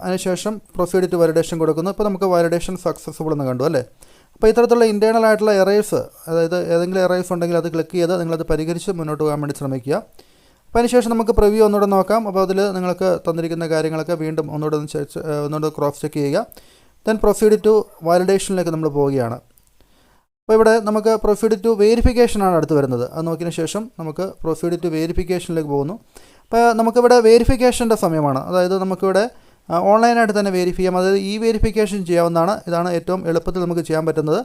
അതിനുശേഷം പ്രൊസീഡ് ടു വാലിഡേഷൻ കൊടുക്കുന്നു. ഇപ്പോൾ നമുക്ക് വാലിഡേഷൻ സക്സസ്ഫുൾ എന്ന് കണ്ടു അല്ലേ. അപ്പോൾ ഇത്തരത്തിലുള്ള ഇൻറ്റേർണൽ ആയിട്ടുള്ള എറേഴ്സ്, അതായത് ഏതെങ്കിലും എറേഴ്സ് ഉണ്ടെങ്കിൽ അത് ക്ലിക്ക് ചെയ്ത് നിങ്ങളത് പരിഹരിച്ച് മുന്നോട്ട് പോകാൻ വേണ്ടി ശ്രമിക്കുക. അപ്പോൾ അതിനുശേഷം നമുക്ക് പ്രിവ്യൂ ഒന്നുകൂടെ നോക്കാം. അപ്പോൾ അതിൽ നിങ്ങൾക്ക് തന്നിരിക്കുന്ന കാര്യങ്ങളൊക്കെ വീണ്ടും ഒന്നുകൂടെ ക്രോസ് ചെക്ക് ചെയ്യുക. ദെൻ പ്രൊസീഡ് ടു വാലിഡേഷനിലേക്ക് നമ്മൾ പോവുകയാണ്. അപ്പോൾ ഇവിടെ നമുക്ക് പ്രൊസീഡ് ടു വെരിഫിക്കേഷനാണ് അടുത്ത് വരുന്നത്. അത് നോക്കിയതിന് ശേഷം നമുക്ക് പ്രൊസീഡ് ടു വെരിഫിക്കേഷനിലേക്ക് പോകുന്നു. അപ്പോൾ നമുക്കിവിടെ വെരിഫിക്കേഷൻ്റെ സമയമാണ്. അതായത് നമുക്കിവിടെ ഓൺലൈനായിട്ട് തന്നെ വെരിഫൈ ചെയ്യാം. അതായത് ഈ വെരിഫിക്കേഷൻ ചെയ്യാവുന്നതാണ്. ഇതാണ് ഏറ്റവും എളുപ്പത്തിൽ നമുക്ക് ചെയ്യാൻ പറ്റുന്നത്.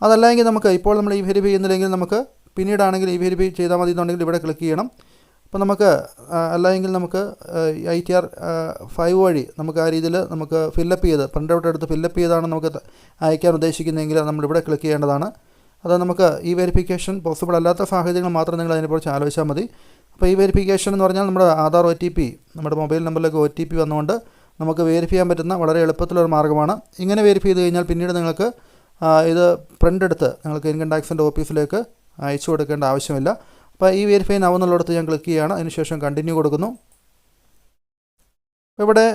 അതല്ലെങ്കിൽ നമുക്ക് ഇപ്പോൾ നമ്മൾ ഈ വെരിഫൈ ചെയ്യുന്നില്ലെങ്കിൽ നമുക്ക് പിന്നീടാണെങ്കിൽ ഈ വെരിഫൈ ചെയ്താൽ മതി എന്നുണ്ടെങ്കിൽ ഇവിടെ ക്ലിക്ക് ചെയ്യണം. അപ്പോൾ നമുക്ക് അല്ലെങ്കിൽ നമുക്ക് ITR 5 വഴി നമുക്ക് ആ രീതിയിൽ നമുക്ക് ഫില്ലപ്പ് ചെയ്ത് പ്രിൻ്റ് ഔട്ട് എടുത്ത് ഫില്ലപ്പ് ചെയ്താണ് നമുക്ക് അയക്കാൻ ഉദ്ദേശിക്കുന്നതെങ്കിൽ നമ്മളിവിടെ ക്ലിക്ക് ചെയ്യേണ്ടതാണ്. അത് നമുക്ക് ഈ വെരിഫിക്കേഷൻ പോസിബിൾ അല്ലാത്ത സാഹചര്യങ്ങൾ മാത്രം നിങ്ങൾ അതിനെക്കുറിച്ച് ആലോചിച്ചാൽ മതി. അപ്പോൾ ഈ വെരിഫിക്കേഷൻ എന്ന് പറഞ്ഞാൽ നമ്മുടെ ആധാർ OTP നമ്മുടെ മൊബൈൽ നമ്പറിലേക്ക് OTP വന്നുകൊണ്ട് നമുക്ക് വെരിഫൈ ചെയ്യാൻ പറ്റുന്ന വളരെ എളുപ്പത്തിലൊരു മാർഗ്ഗമാണ്. ഇങ്ങനെ വെരിഫൈ ചെയ്ത് കഴിഞ്ഞാൽ പിന്നീട് നിങ്ങൾക്ക് ഇത് പ്രിൻ്റ് എടുത്ത് നിങ്ങൾക്ക് ഇൻകം ടാക്സിൻ്റെ ഓഫീസിലേക്ക് അയച്ചു കൊടുക്കേണ്ട ആവശ്യമില്ല. അപ്പോൾ ഈ വെരിഫൈ നൗ എന്നുള്ളിടത്ത് ഞാൻ ക്ലിക്ക് ചെയ്യുകയാണ്. അതിനുശേഷം കണ്ടിന്യൂ കൊടുക്കുന്നു. അപ്പോൾ ഇവിടെ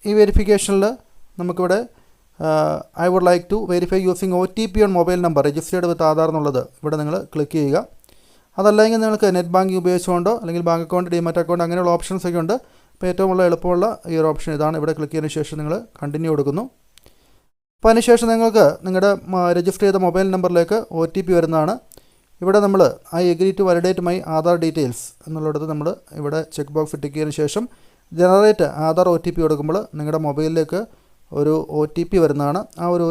ഈ വെരിഫിക്കേഷനിൽ നമുക്കിവിടെ I would like to verify using OTP on mobile number registered with Aadhaar എന്നുള്ളത് ഇവിടെ നിങ്ങൾ ക്ലിക്ക് ചെയ്യുക. അതല്ലെങ്കിൽ നിങ്ങൾക്ക് നെറ്റ് ബാങ്കിങ് ഉപയോഗിച്ചുകൊണ്ടോ അല്ലെങ്കിൽ ബാങ്ക് അക്കൗണ്ട് ഡിമാറ്റ് അക്കൗണ്ട് അങ്ങനെയുള്ള ഓപ്ഷൻസ് ഒക്കെ ഉണ്ട്. അപ്പോൾ ഏറ്റവും എളുപ്പമുള്ള ഈ ഒരു ഓപ്ഷൻ ഇതാണ്. ഇവിടെ ക്ലിക്ക് ചെയ്തതിന് ശേഷം നിങ്ങൾ കണ്ടിന്യൂ കൊടുക്കുന്നു. അപ്പോൾ അതിനുശേഷം നിങ്ങൾക്ക് നിങ്ങളുടെ രജിസ്റ്റർ ചെയ്ത മൊബൈൽ നമ്പറിലേക്ക് OTP വരുന്നതാണ്. ഇവിടെ നമ്മൾ I agree to validate my Aadhaar details എന്നുള്ളിടത്ത് നമ്മൾ ഇവിടെ ചെക്ക് ബോക്സ് ടിക്ക് ചെയ്തതിന് ശേഷം ജനറേറ്റ് ആധാർ OTP കൊടുക്കുമ്പോൾ നിങ്ങളുടെ മൊബൈലിലേക്ക് ഒരു OTP വരുന്നതാണ്. ആ ഒരു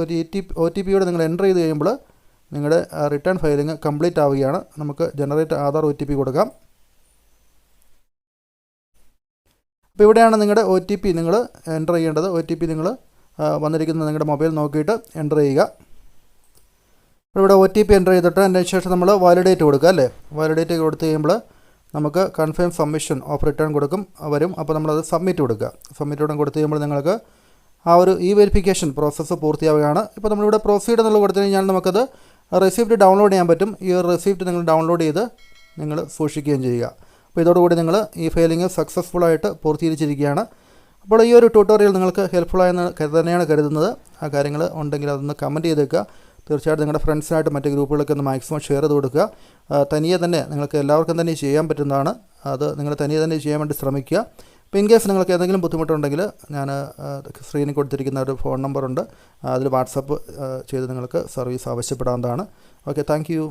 OTPയോട് നിങ്ങൾ എൻ്റർ ചെയ്ത് കഴിയുമ്പോൾ നിങ്ങളുടെ റിട്ടേൺ ഫയലിംഗ് കംപ്ലീറ്റ് ആവുകയാണ്. നമുക്ക് ജനറേറ്റ് ആധാർ OTP കൊടുക്കാം. അപ്പോൾ ഇവിടെയാണ് നിങ്ങളുടെ OTP നിങ്ങൾ എൻ്റർ ചെയ്യേണ്ടത്. OTP നിങ്ങൾ വന്നിരിക്കുന്നത് നിങ്ങളുടെ മൊബൈൽ നോക്കിയിട്ട് എൻ്റർ ചെയ്യുക. ഇവിടെ OTP എൻ്റർ ചെയ്തിട്ട് അതിന് ശേഷം നമ്മൾ വാലിഡേറ്റ് കൊടുക്കുക അല്ലേ. വാലിഡേറ്റ് കൊടുത്ത് കഴിയുമ്പോൾ നമുക്ക് കൺഫേം സബ്മിഷൻ ഓഫ് റിട്ടേൺ വരും. അപ്പോൾ നമ്മളത് സബ്മിറ്റ് കൊടുക്കുക. സബ്മിറ്റ് കൊടുത്ത് കഴിയുമ്പോൾ നിങ്ങൾക്ക് ആ ഒരു ഈ വെരിഫിക്കേഷൻ പ്രോസസ്സ് പൂർത്തിയാവുകയാണ്. ഇപ്പോൾ നമ്മളിവിടെ പ്രൊസീഡ് എന്നുള്ളത് കൊടുത്തു കഴിഞ്ഞാൽ നമുക്കത് റെസിപ്റ്റ് ഡൗൺലോഡ് ചെയ്യാൻ പറ്റും. ഈ ഒരു റെസിപ്റ്റ് നിങ്ങൾ ഡൗൺലോഡ് ചെയ്ത് നിങ്ങൾ സൂക്ഷിക്കുകയും ചെയ്യുക. അപ്പോൾ ഇതോടുകൂടി നിങ്ങൾ ഈ ഫയലിംഗ് സക്സസ്ഫുള്ളായിട്ട് പൂർത്തീകരിച്ചിരിക്കുകയാണ്. അപ്പോൾ ഈ ഒരു ട്യൂട്ടോറിയൽ നിങ്ങൾക്ക് ഹെൽപ്ഫുള്ളായെന്ന് തന്നെയാണ് കരുതുന്നത്. ആ കാര്യങ്ങൾ ഉണ്ടെങ്കിൽ അതൊന്ന് കമൻറ്റ് ചെയ്തേക്കുക. തീർച്ചയായിട്ടും നിങ്ങളുടെ ഫ്രണ്ട്സിനായിട്ട് മറ്റ് ഗ്രൂപ്പുകളൊക്കെ ഒന്ന് മാക്സിമം ഷെയർ ചെയ്ത് കൊടുക്കുക. തനിയെ തന്നെ നിങ്ങൾക്ക് എല്ലാവർക്കും തന്നെ ചെയ്യാൻ പറ്റുന്നതാണ്. അത് നിങ്ങൾ തനിയെ തന്നെ ചെയ്യാൻ വേണ്ടി ശ്രമിക്കുക. അപ്പോൾ ഇൻ കേസ് നിങ്ങൾക്ക് ഏതെങ്കിലും ബുദ്ധിമുട്ടുണ്ടെങ്കിൽ ഞാൻ സ്ക്രീനിൽ കൊടുത്തിരിക്കുന്ന ഒരു ഫോൺ നമ്പറുണ്ട്. അതിൽ വാട്സപ്പ് ചെയ്ത് നിങ്ങൾക്ക് സർവീസ് ആവശ്യപ്പെടാവുന്നതാണ്. Okay, thank U.